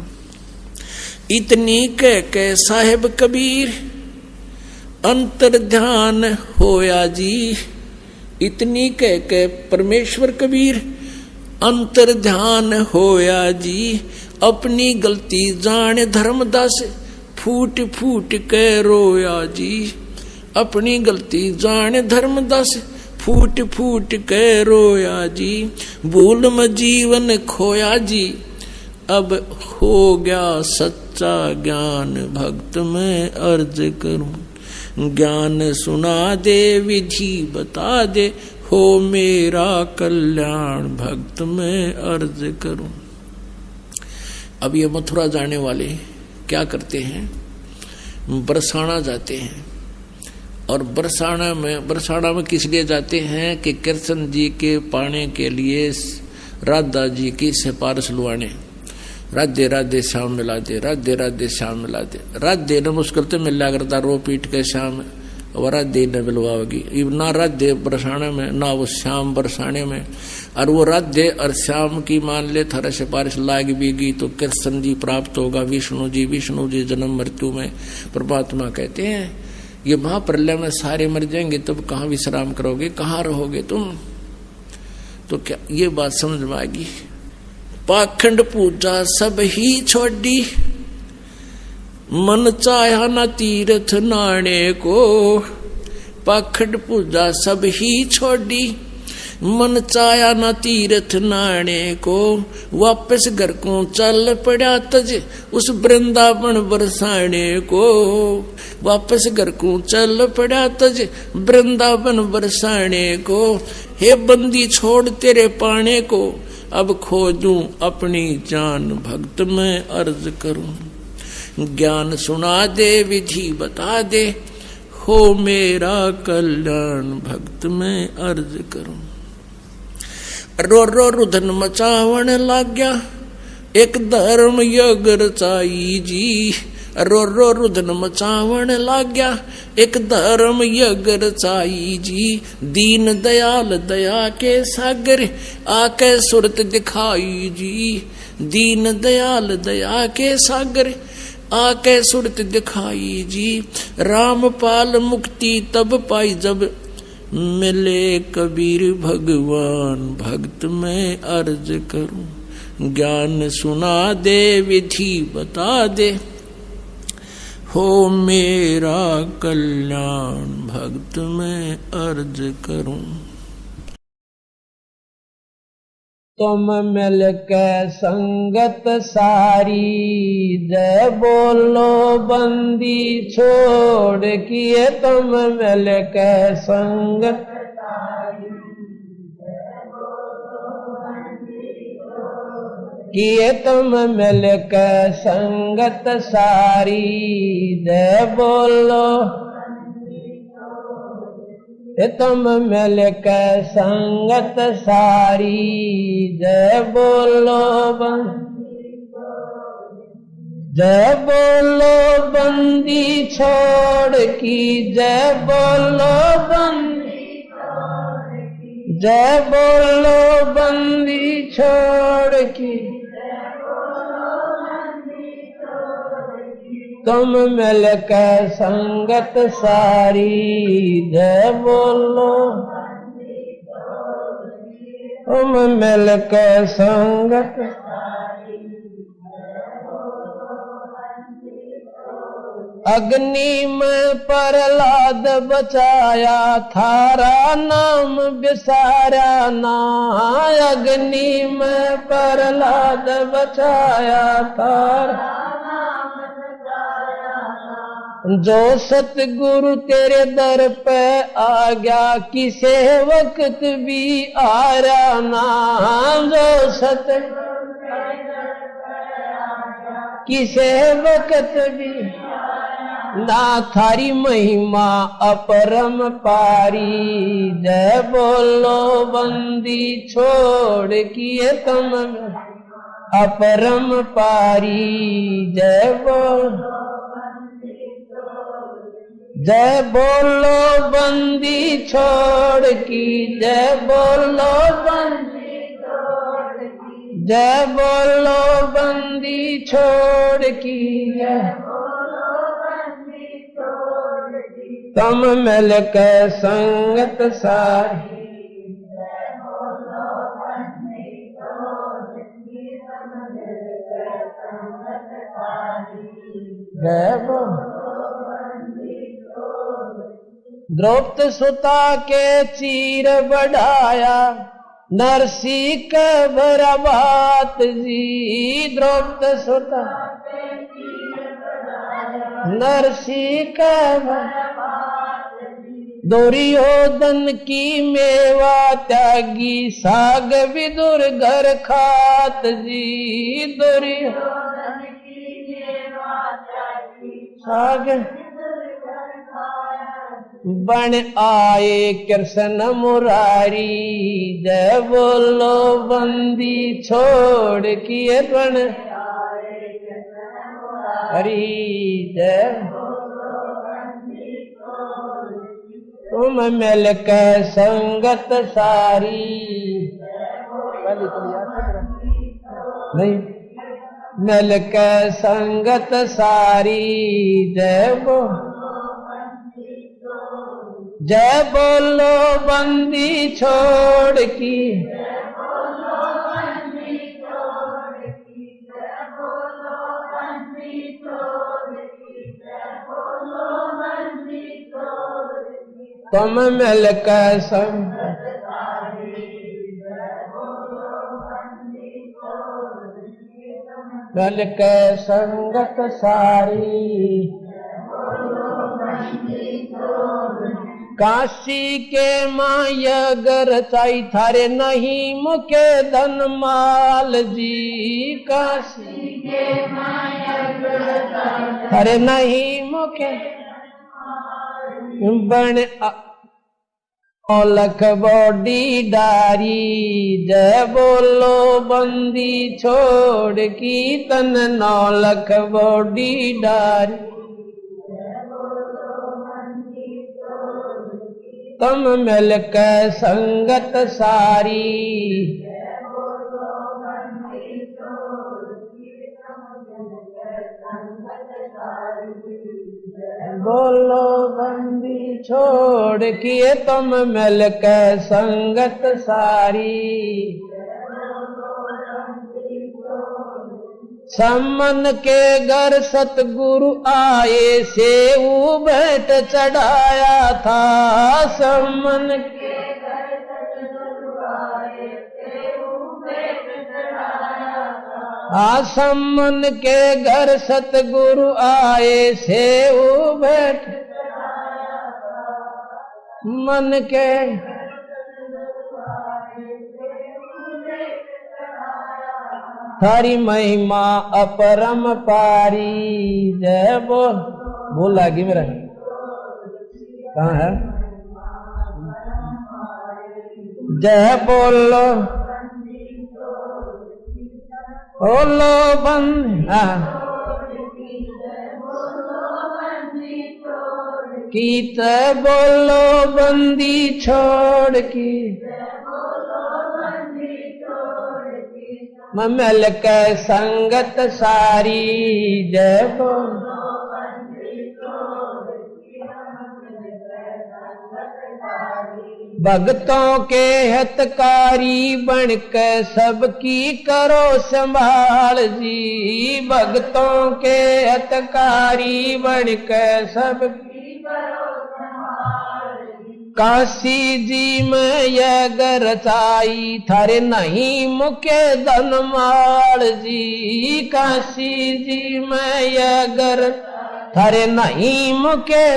इतनी कह साहेब कबीर अंतर ध्यान होया जी। इतनी कह परमेश्वर कबीर अंतर ध्यान होया जी। अपनी गलती जान धर्मदास फूट फूट के रोया जी। अपनी गलती जान धर्मदास फूट फूट के रोया जी। भूल में जीवन खोया जी अब हो गया सच्चा ज्ञान। भक्त मैं अर्ज करूं ज्ञान सुना दे विधि बता दे हो मेरा कल्याण। भक्त मैं अर्ज करूं। अब ये मथुरा जाने वाले क्या करते हैं, बरसाना जाते हैं। और बरसाना में किस लिए जाते हैं कि कृष्ण जी के पाने के लिए राधा जी की सिफारिश लुआने। राधे राधे श्याम मिला दे, राधे राधे श्याम मिला दे। राधे न मुश्किल तो मिला करता रो पीट के श्याम, और राधे न बिलवाओगी। ना राधे बरसाने में, ना वो श्याम बरसाने में। और वो राधे और श्याम की मान ले थर से बारिश लाग बीगी तो कृष्ण जी प्राप्त होगा विष्णु जी जन्म मृत्यु में। परमात्मा कहते हैं ये महाप्रलय में सारे मर जाएंगे तब कहाँ विश्राम करोगे, कहाँ रहोगे तुम। तो क्या ये बात समझ में आएगी। पाखंड पूजा सब ही छोड़ी, मन चाहा न तीर्थ नाने को। पाखंड पूजा सब ही छोड़ी, मन चाया न तीर्थ नाने को। वापस घर को चल पड़ा तज उस वृंदावन बरसाने को। वापस घर को चल पड़ा तज वृंदावन बरसाने को। हे बंदी छोड़ तेरे पाने को, अब खोजूं अपनी जान भक्त में अर्ज करूं। ज्ञान सुना दे विधि बता दे, हो मेरा कल्याण भक्त में अर्ज करूं। रो रो रुधन मचावन लाग गया, एक धर्म यज्ञ रचाई जी। रो रो रुधन मचावन लाग गया, एक धर्म यज्ञ रचाई जी। दीन दयाल दया के सागर आके सुरत दिखाई जी। दीन दयाल दया के सागर आके सुरत दिखाई जी। रामपाल मुक्ति तब पाई जब मिले कबीर भगवान भक्त में अर्ज करूं। ज्ञान सुना दे विधि बता दे, हो मेरा कल्याण भक्त में अर्ज करूं। तुम मिल के संगत सारी, जय बोलो बंदी छोड़ किए। तुम मिल के संगत किए, तुम मिल के संगत सारी। जय बोलो तुम मिल के संगत सारी। जय बोलो जय बोलो बंदी छोड़ की। जय बोलो जय बोलो बंदी छोड़ की। तुम मिल के संगत सारी। जय बोलो तुम मिल के संगत। अग्नि में प्रहलाद बचाया, थारा नाम बिसारा ना। अग्नि में प्रहलाद बचाया, थारा जो सतगुरु तेरे दर पे आ गया, किसे वक्त भी आ रहा ना। जो सतगुरु किसे वक्त भी ना। थारी महिमा अपरम पारी। जय बोलो बंदी छोड़ किए तुम अपरम पारी। जय बोलो जय बोलो बंदी छोड़ की। जय बोलो जय बोलो बंदी छोड़ की। तुम मिल के संगत सारी। जय बोलो द्रौपदी सुता के चीर बढ़ाया, नरसी के भरबात जी। द्रौपदी सुता नरसी के दुर्योधन की मेवा त्यागी, साग विदुर घर खात जी। दुर्योधन की मेवा त्यागी, साग बन आए कृष्ण मुरारी। जय बोलो बंदी छोड़ किए बन हरी। जय तुम मिल के संगत सारी नहीं मिल के संगत सारी जय बोलो बंदी छोड़ की तुम मिल के संगत मिल के संगत सारी काशी के माया गर चाई थारे नहीं मुके धन माल जी काशी के माया गर थारे नहीं मुके बन औलख बॉडी डारी जय बोलो बंदी छोड़ की तन नौलख बॉडी डारी तुम मिल के संगत सारी बोलो बंदी छोड़ किए तुम मिल के संगत सारी सम्मन के घर सतगुरु आए सेऊ बैठ चढ़ाया था सम्मन के घर सतगुरु आए सेऊ बैठ चढ़ाया था सम्मन के घर सतगुरु आए सेऊ बैठ मन के थारी महिमा अपरम पारी जय बोल लागी मेरा कहाँ है जय बोलो बोलो बंद कीत बोलो बंदी छोड़ की मिल के संगत सारी जय बोल भक्तों के हितकारी बन के सबकी करो संभाल जी भक्तों के हितकारी बन के सबकी करो काशी जी में यह गर चाई थारे नहीं मुके धन माल जी काशी जी में यह गर थारे नहीं मुके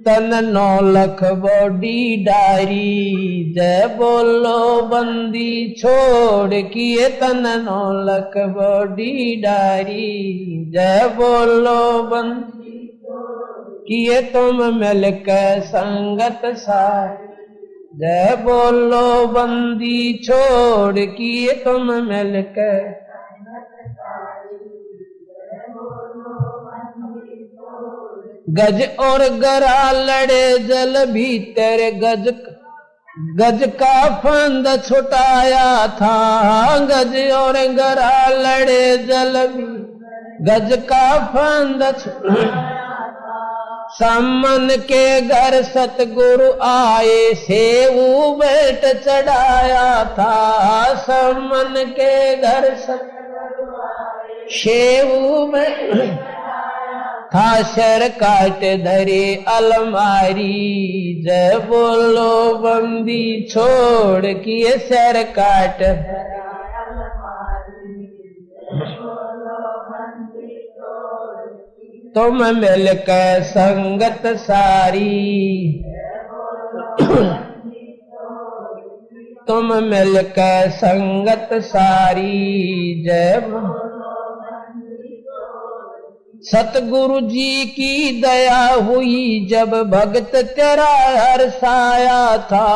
तन 9 लाख बॉडी डारी जय बोलो बंदी छोड़ किए तन 9 लाख बॉडी डारी जय बोलो बंदी किए तुम मिल के संगत सारी जय बोलो बंदी छोड़ किए तुम मिल के गज और गरा लड़े जल भीतर गज का फंद छुटाया था गज और गरा लड़े जल गज का फंद सम्मन के घर सतगुरु आए सेऊ बैठ चढ़ाया था सम्मन के घर सतगुरु आए सेऊ बैठ था सर काट धरे अलमारी जय बोलो बंदी छोड़ किए सर काट तुम मिल के संगत सारी तुम मिल के संगत सारी जय सतगुरु जी की दया हुई जब भक्त तेरा हर्षाया था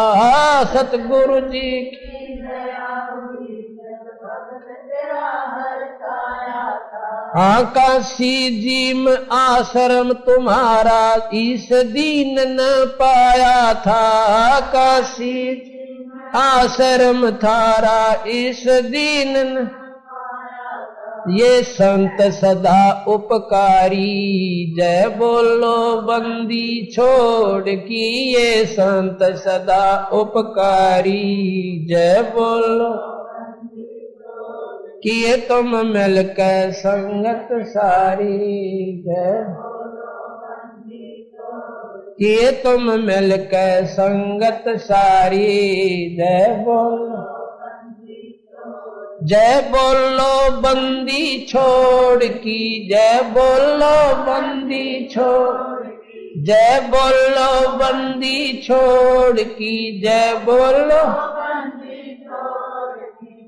सतगुरु जी की दया हुई जब भक्त तेरा हर्षाया था हाँ काशी जी में आश्रम तुम्हारा इस दीन न पाया था, काशी आश्रम थारा इस दीन न, ये संत सदा उपकारी, जय बोलो बंदी छोड़ की, ये संत सदा उपकारी, जय बोलो किए तुम मिलकर संगत सारी, जय किए तुम मिलकर संगत सारी, जय बोलो जय बोलो बंदी छोड़ की, जय बोलो बंदी छोड़, जय बोलो बंदी छोड़ की, जय बोलो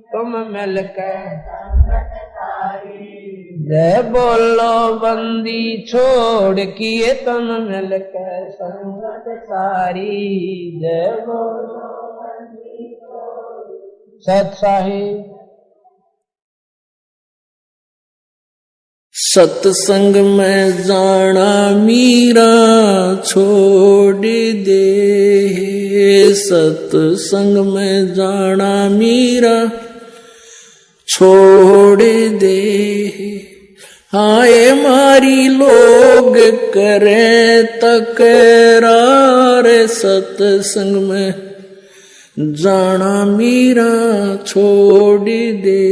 तुम मिलकर, जय बोलो बंदी छोड़ किए तुम मिलकर संगत सारी, जय बोलो सत साहिब। सत्संग में जाना मीरा छोड़ दे, सत्संग में जाना मीरा छोड़ दे, हाय मारी लोग करे तकरार, सत्संग में जाना मीरा छोड़ दे,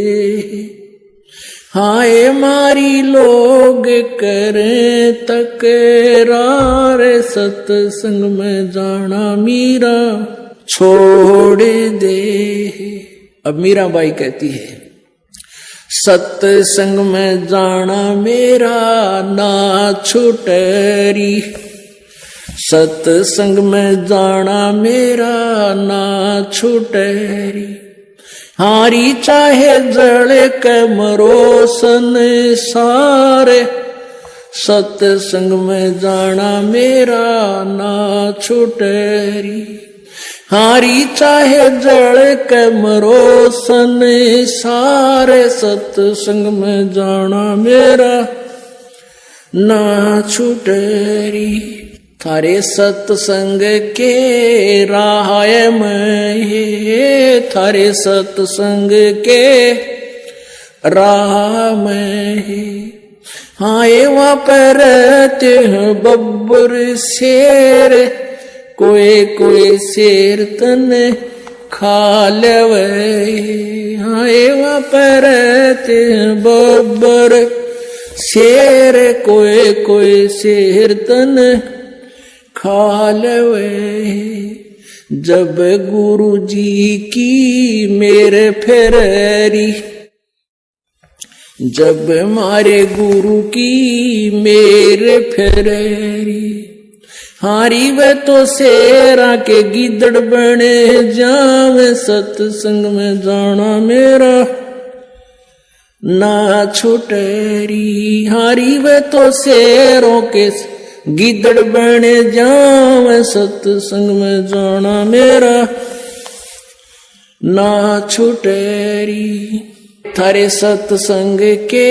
हाय मारी लोग करे तकरार, सत्संग में जाना मीरा छोड़ दे। अब मीराबाई कहती है, सत्संग में जाना मेरा ना छुटरी, सत्संग में जाना मेरा ना छुटरी, हारी चाहे जड़ के मरो संसारे, सत्संग में जाना मेरा ना छुटरी, हारी चाहे जड़ के मरो संसार, सत्संग में जाना मेरा ना छुटरी, थारे सत्संग के राह में, थारे सत्संग के राह में, हाँ वहाँ पर रहते हैं बब्बर शेर, कोई कोई शेर तने खा लेवे, हाँ वहाँ पर रहते हैं बब्बर शेर, कोई कोई शेर तने खा लेवे, जब गुरु जी की मेरे फेरी, जब मारे गुरु की मेरे फेरी, हारी वे तो शेरा के गिदड़ बने जावे, सत्संग में जाना मेरा ना छुटरी, हारी वे तो शेरों के गिदड़ बने जावे, सत्संग में जाना मेरा ना छुटरी, थारे सत्संग के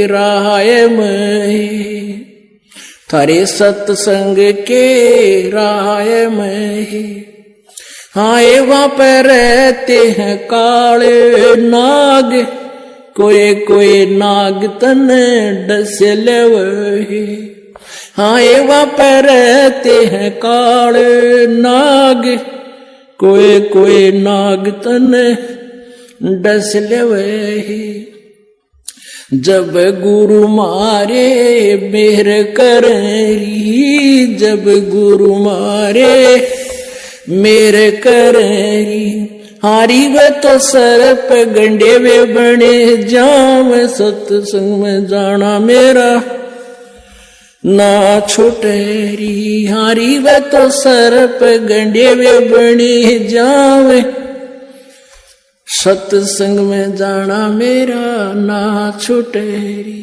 राह में, थारे सत्संग के राह में, हाय वहाँ पर रहते हैं काले नाग, कोई कोई नाग तने डस लेवे, हाय वहाँ पर रहते हैं काले नाग, कोई कोई नाग तने डस लेवे, जब गुरु मारे मेर करी, जब गुरु मारे मेर करी, हारी वे तो सर्प गंडे वे बने जाम, सत्संग में जाना मेरा ना छुटरी, हारी वे तो सर्प गंडे वे बने जावे, सत्संग में जाना मेरा ना छुटरी,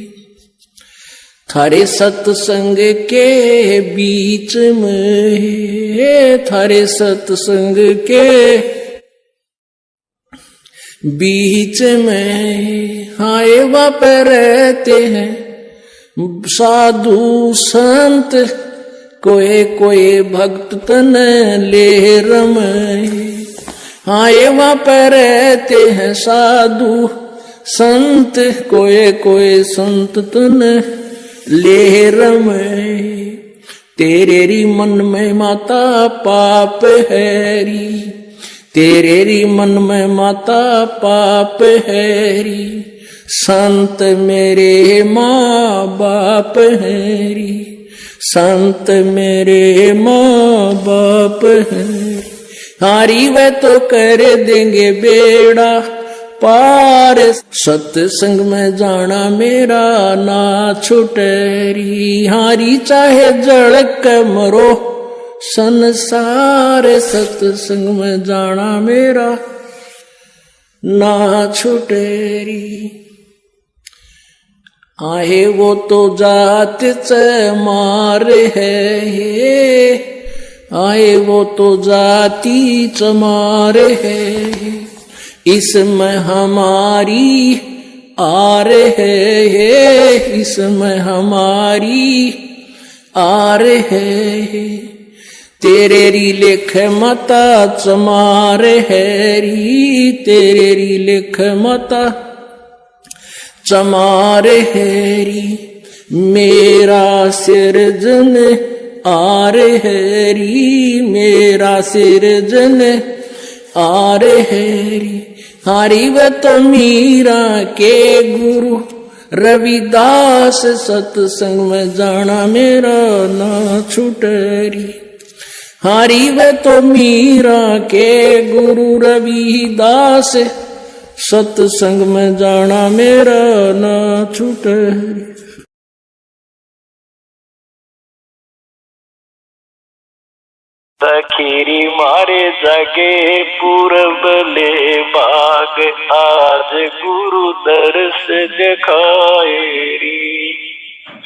थारे सत्संग के बीच में, थारे सत्संग के बीच में हाय वप रहते हैं साधु संत, कोई कोई भक्त तन ले रमय। हाय वप रहते हैं साधु संत, कोई कोई संत तन ले रमय। तेरे री मन में माता पाप हैरी, तेरे री मन में माता पाप हैरी। संत मेरे माँ बाप हैरी, संत मेरे माँ बाप हैरी। हारी वे तो कर देंगे बेड़ा पार, सत्संग में जाना मेरा ना छुटेरी। हारी चाहे जड़क मरो संसार, सत्संग में जाना मेरा ना छुटेरी। आहे वो तो जात चमार है, आए वो तो जाति चमार है। इसमें हमारी आर है, इसमें हमारी आर है। तेरे री लेख मता चमार है री, तेरे री लेख मता चमार है री। मेरा सिरजन आर है री, मेरा सिरजन आर है री। हारी व तो मीरा के गुरु रविदास, सत्संग में जाना मेरा ना छुटरी। हारी व तो मीरा के गुरु रविदास, सत्संग में जाना मेरा ना छुटरी। सखीरी मारे जगे पूरबले बाग, आज गुरु दर्श दिखाए री।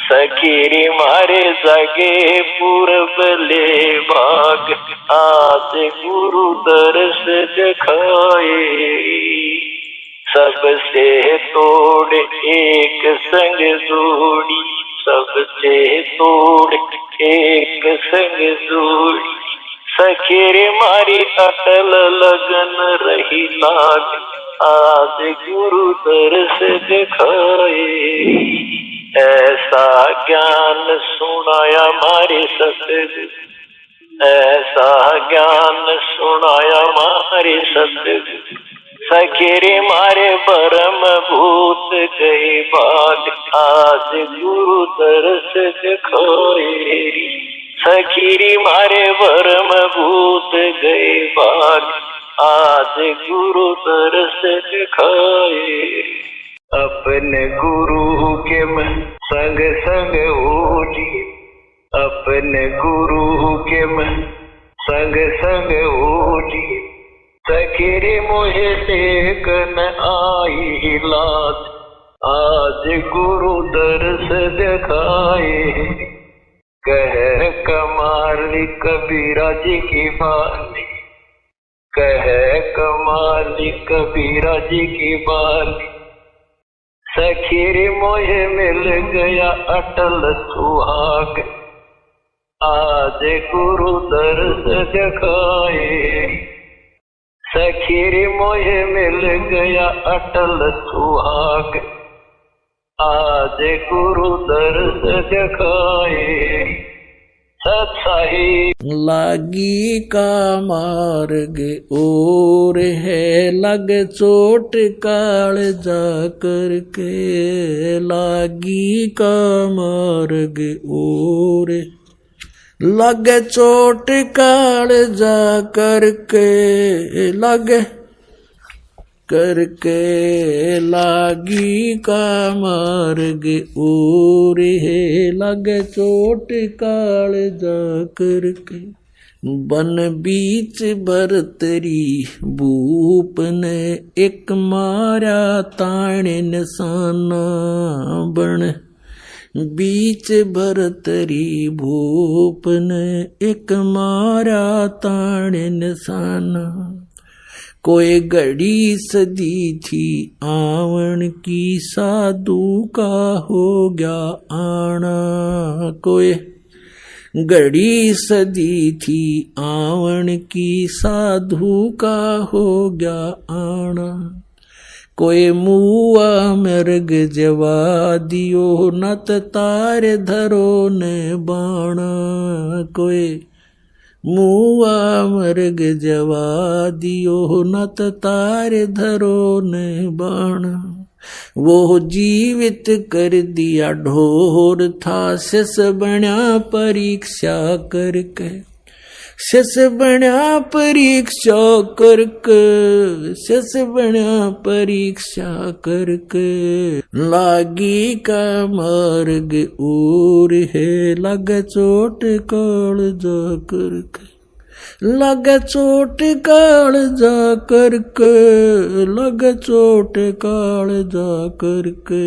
सखीरी मारे जगे पूरबले बाग, आज गुरु दर्श दिखाए री। सबसे तोड़ एक संग जोड़ी, सबसे तोड़ एक संग जोड़ी। सखीरे मारी अटल लगन रही लाग, आज गुरु दर्श दिखाए। ऐसा ज्ञान सुनाया मारे सतगुरु, ऐसा ज्ञान सुनाया मारे सतगुरु। सखीरे मारे परम भूत गए बाग, आज गुरु दर्श दिखाए। सखीरी मारे परम भूत गए बाग, आज गुरु दर्श दिखाए। अपने गुरु के मन संग संग ओढ़ी, अपने गुरु के मन संग संग ओढ़ी। सखीरी मुझे टेक न आई लाज, आज गुरु दर्श दिखाए। कह कमाली कबीरा जी की बाली, कह कमाली कबीरा जी की बाली। सखीरी मुझे मिल गया अटल सुहाग, आज गुरु दर्श दिखाए। सखीरी मुझे मिल गया अटल सुहाग, आज गुरु दर्श दिखाए। सत्साही लागी का मार्ग और है, लग चोट काल जा करके। लागी का मार्ग और लग चोट काल जा करके, लग करके। लागी का मार्ग और है, लग चोट काल जा करके। बन बीच भरतरी भूप ने एक मारा ताणे निशाना। बन बीच भरतरी भूप ने एक मारा ताणे निशाना। कोई घड़ी सदी थी आवन की, साधु का हो गया आना। कोई घड़ी सदी थी आवन की, साधु का हो गया आना। कोई मुआ मृग जवा दियो, नत तार धरो ने बाणा। कोई मुआ मृग जवा दियो, नत तार धरो ने बाणा। वो जीवित कर दिया ढोर था, शिष बना परीक्षा करके। शिष बना परीक्षा करके, शिष बना परीक्षा करके। लागी का मार्ग और है, लग चोट काल जा करके। लग चोट काल जा करके, लग चोट काल जा करके।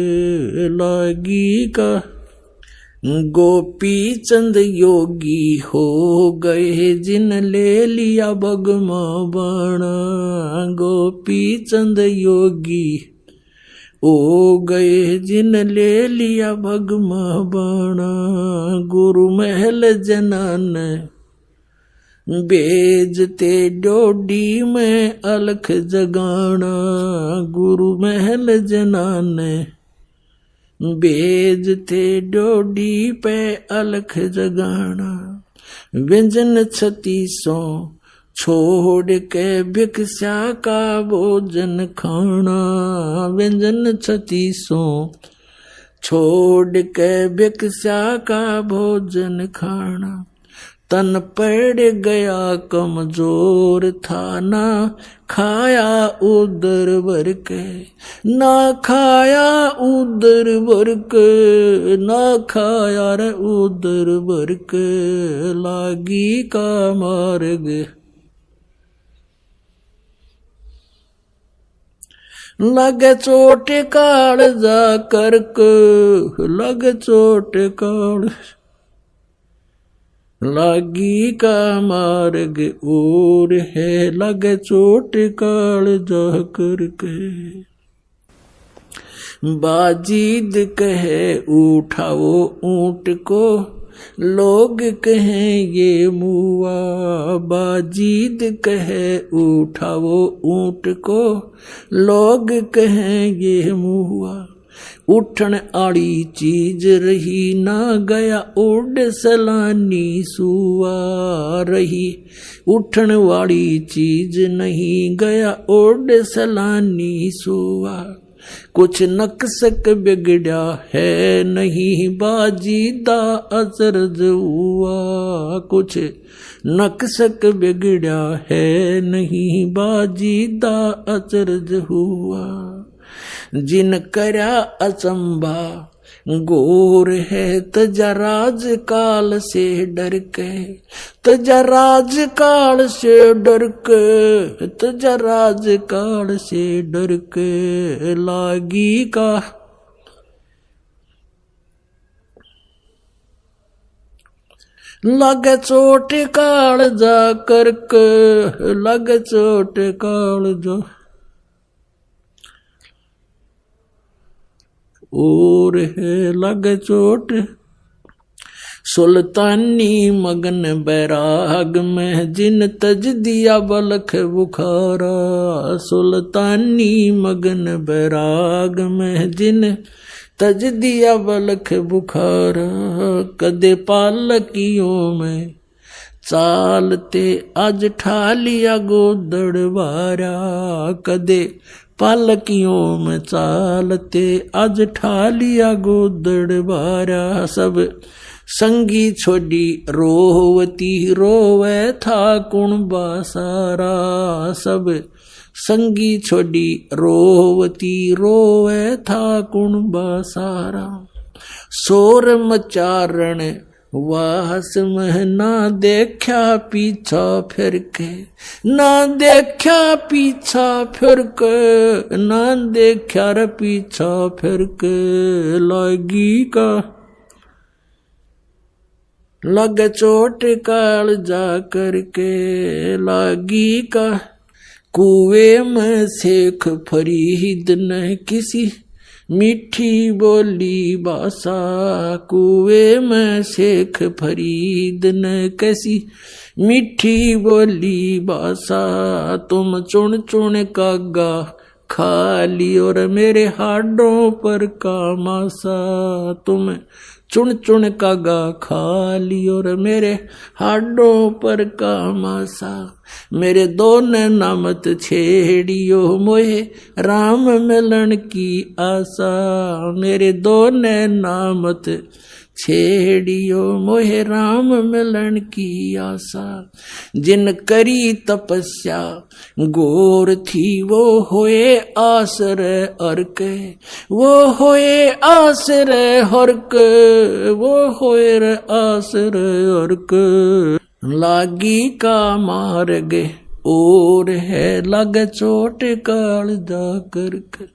लागी का गोपी चंद योगी हो गए, जिन ले लिया भगमा बाणा। गोपी चंद योगी हो गए, जिन ले लिया भगमा बाणा। गुरु महल जनान बेजते डोडी में अलख जगाना। गुरु महल जनान बेजते डोडी पे अलख जगाना। व्यंजन 36 छोड़ के भिक्षा का भोजन खाना। व्यंजन 36 छोड़ के भिक्षा का भोजन खाना। तन पड़ गया कमजोर था, ना खाया उदर भर के। ना खाया उदर भर के, ना खाया रे उदर भर के। लागी का मार्ग लग चोट काल जा करके। लग चोट काल लागी का मार्ग और है, लग चोट काल जा करके। बाजीद कहे उठाओ ऊंट को, लोग कहें ये मुआ। बाजीद कहे उठाओ ऊंट को, लोग कहें ये मुआ। उठन आड़ी चीज रही, ना गया उड़ सलानी सुआ रही। उठन वाली चीज नहीं, गया उड़ सलानी सुआ। कुछ नक्सक बिगड़ा है नहीं, बाजीदा अचरज हुआ। कुछ नक्सक बिगड़ा है नहीं, बाजीदा अचरज हुआ। जिन करया अचंबा गोर है, तजराज काल से डर के। तजराज काल से डर के, तजराज काल से डर के। लागी का लग चोट काल जा करके। लग चोट काल जा और है, लग चोट। सुल्तानी मगन बैराग में, जिन तज दिया बलख बुखारा। सुल्तानी मगन बैराग में, जिन तज दिया बलख बुखारा। कदे पालकियों में चालते, आज ठा लिया गोदड़ बारा। कदे पालकियों में चालते, आज ठा लिया गोदड़ बारा। सब संगी छोड़ी रोवती, रोवे था कुणबा सारा। सब संगी छोड़ी रोवती, रोवे था कुणबा सारा। शोर मचारण वास में, ना देखा पीछा फिर के। ना देखा पीछा फिर के, ना देखा रे पीछा फिर के। लागी का लग चोट काल जा करके। लागी का कुएं में शेख फरीद ने किसी मीठी बोली भाषा, कुएं में शेख फरीद ने कैसी मीठी बोली भाषा, तुम चुन चुन कागा खा ली और मेरे हाडों पर का मासा, तुम चुन चुन कागा खा ली और मेरे हाडों पर का मासा, मेरे दो नैना मत छेड़ियो मोहे राम मिलन की आशा, मेरे दो नैना मत छेड़ियो मोहे राम मिलन की आशा, जिन करी तपस्या गोर थी वो होए आसरे अर्क, वो होए आसरे हर्क, वो होए रे आसरे अर्क, लागी का मार्ग और है लग चोट काल जा करके,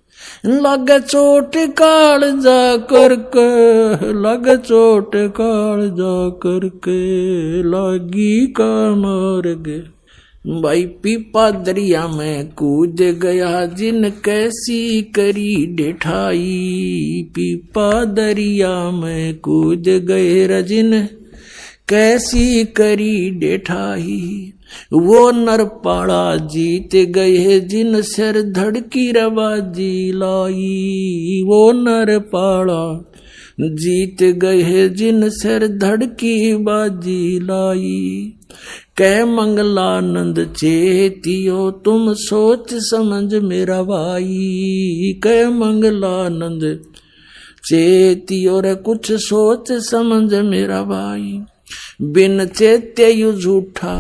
लग चोट काल जा करके, लग चोट काल जा करके, लागी का मार्ग। भाई पीपा दरिया में कूद गया जिन कैसी करी डिठाई, पीपा दरिया में कूद गए रजिन कैसी करी डेठाई, वो नरपाड़ा जीत गए जिन सिर धड़की रवाजी लाई, वो नरपाड़ा जीत गए जिन सिर धड़की बाजी लाई, कै मंगलानंद चेतियो तुम सोच समझ मेरा भाई, कै मंगलानंद चेतियो रे कुछ सोच समझ मेरा भाई, बिन चेत्य यू झूठा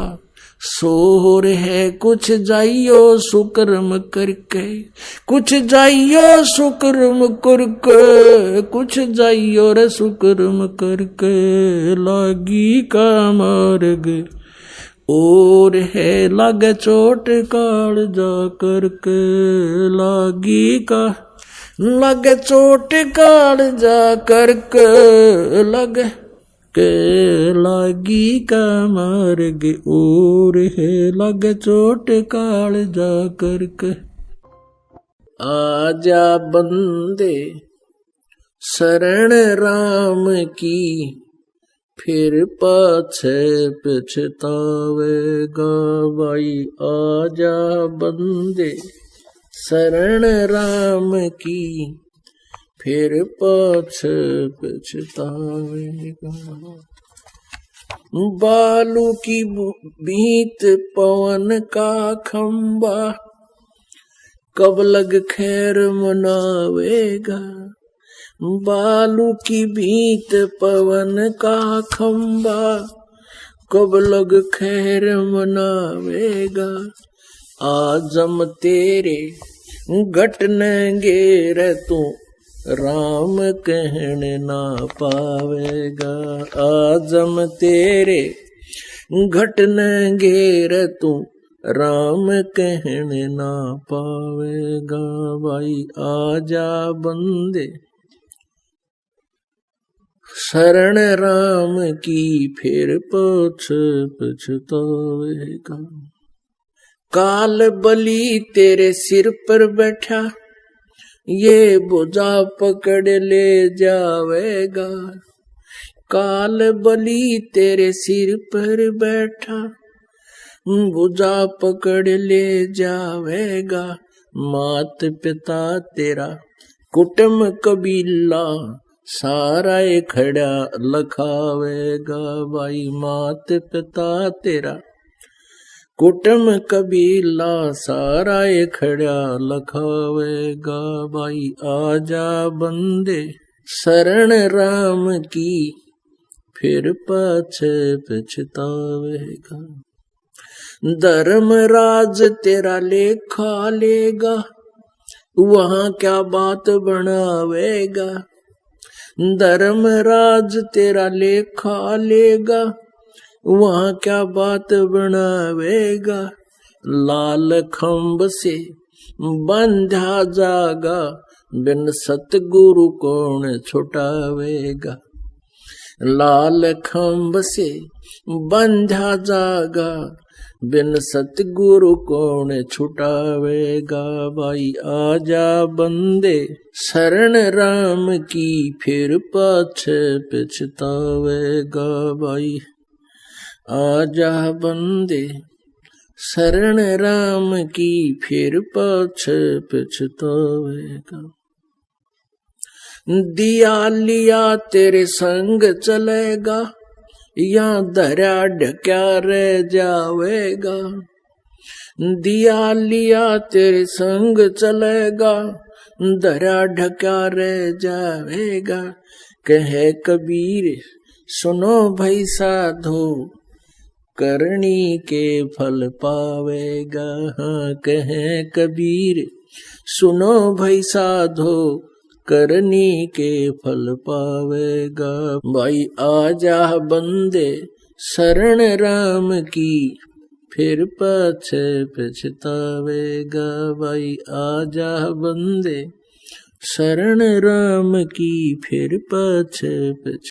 सोर है, कुछ जाइयो सुकर्म करके, कुछ जाइयो सुकर्म करके, कुछ जाइयो रे सुकर्म करके, लागी का मार्ग और है लग चोट काल जा करके, लागी का लग चोट काल जा करके, लग के लागी का मार्ग और है लग चोट काल जा करके, आजा बंदे शरण राम की फिर पाछे पछतावेगा भाई, आजा बंदे शरण राम की फिर पाछे पछतावेगा, बालू की बीत पवन का खंबा कब लग खैर मनावेगा, बालू की बीत पवन का खंबा कब लग खैर मनावेगा, आजम तेरे घटनेंगे रे तू राम कहने ना पावेगा, आजम तेरे घटनेंगे रे तू राम कहने ना पावेगा, भाई आजा बंदे शरण राम की फिर पछतावेगा, काल बलि तेरे सिर पर बैठा ये बोझा पकड़ ले जावेगा, काल बलि तेरे सिर पर बैठा बोझा पकड़ ले जावेगा, मात पिता तेरा कुटुंब कबीला सारा खड़ा लखावेगा, भाई मात पिता तेरा कुटुंब कबीला सारा खड़ा लखावेगा, भाई आजा बंदे शरण राम की फिर पाछे पछतावेगा, धर्मराज तेरा लेखा लेगा वहां क्या बात बनावेगा, धर्मराज तेरा लेखा लेगा वहां क्या बात बनावेगा, लाल खंभ से बंधा जागा बिन सतगुरु कौन छुटावेगा, लाल खंभ से बंधा जागा बिन सतगुरु कौन छुटावेगा। भाई आजा बंदे शरण राम की, फिर पाछे पछतावेगा। भाई आजा बंदे शरण राम की, फिर पाछे पछतावेगा। दिया लिया तेरे संग चलेगा, या धरा ढक्या रह जावेगा। दिया लिया तेरे संग चलेगा, धरा ढक्या रह जावेगा। कहे कबीर सुनो भाई साधो, करनी के फल पावेगा। हाँ कहे कबीर सुनो भाई साधो, करनी के फल पावेगा। भाई आजा बंदे शरण राम की, फिर पाछे पछतावेगा। भाई आजा बंदे शरण राम की, फिर पाछे पछतावेगा।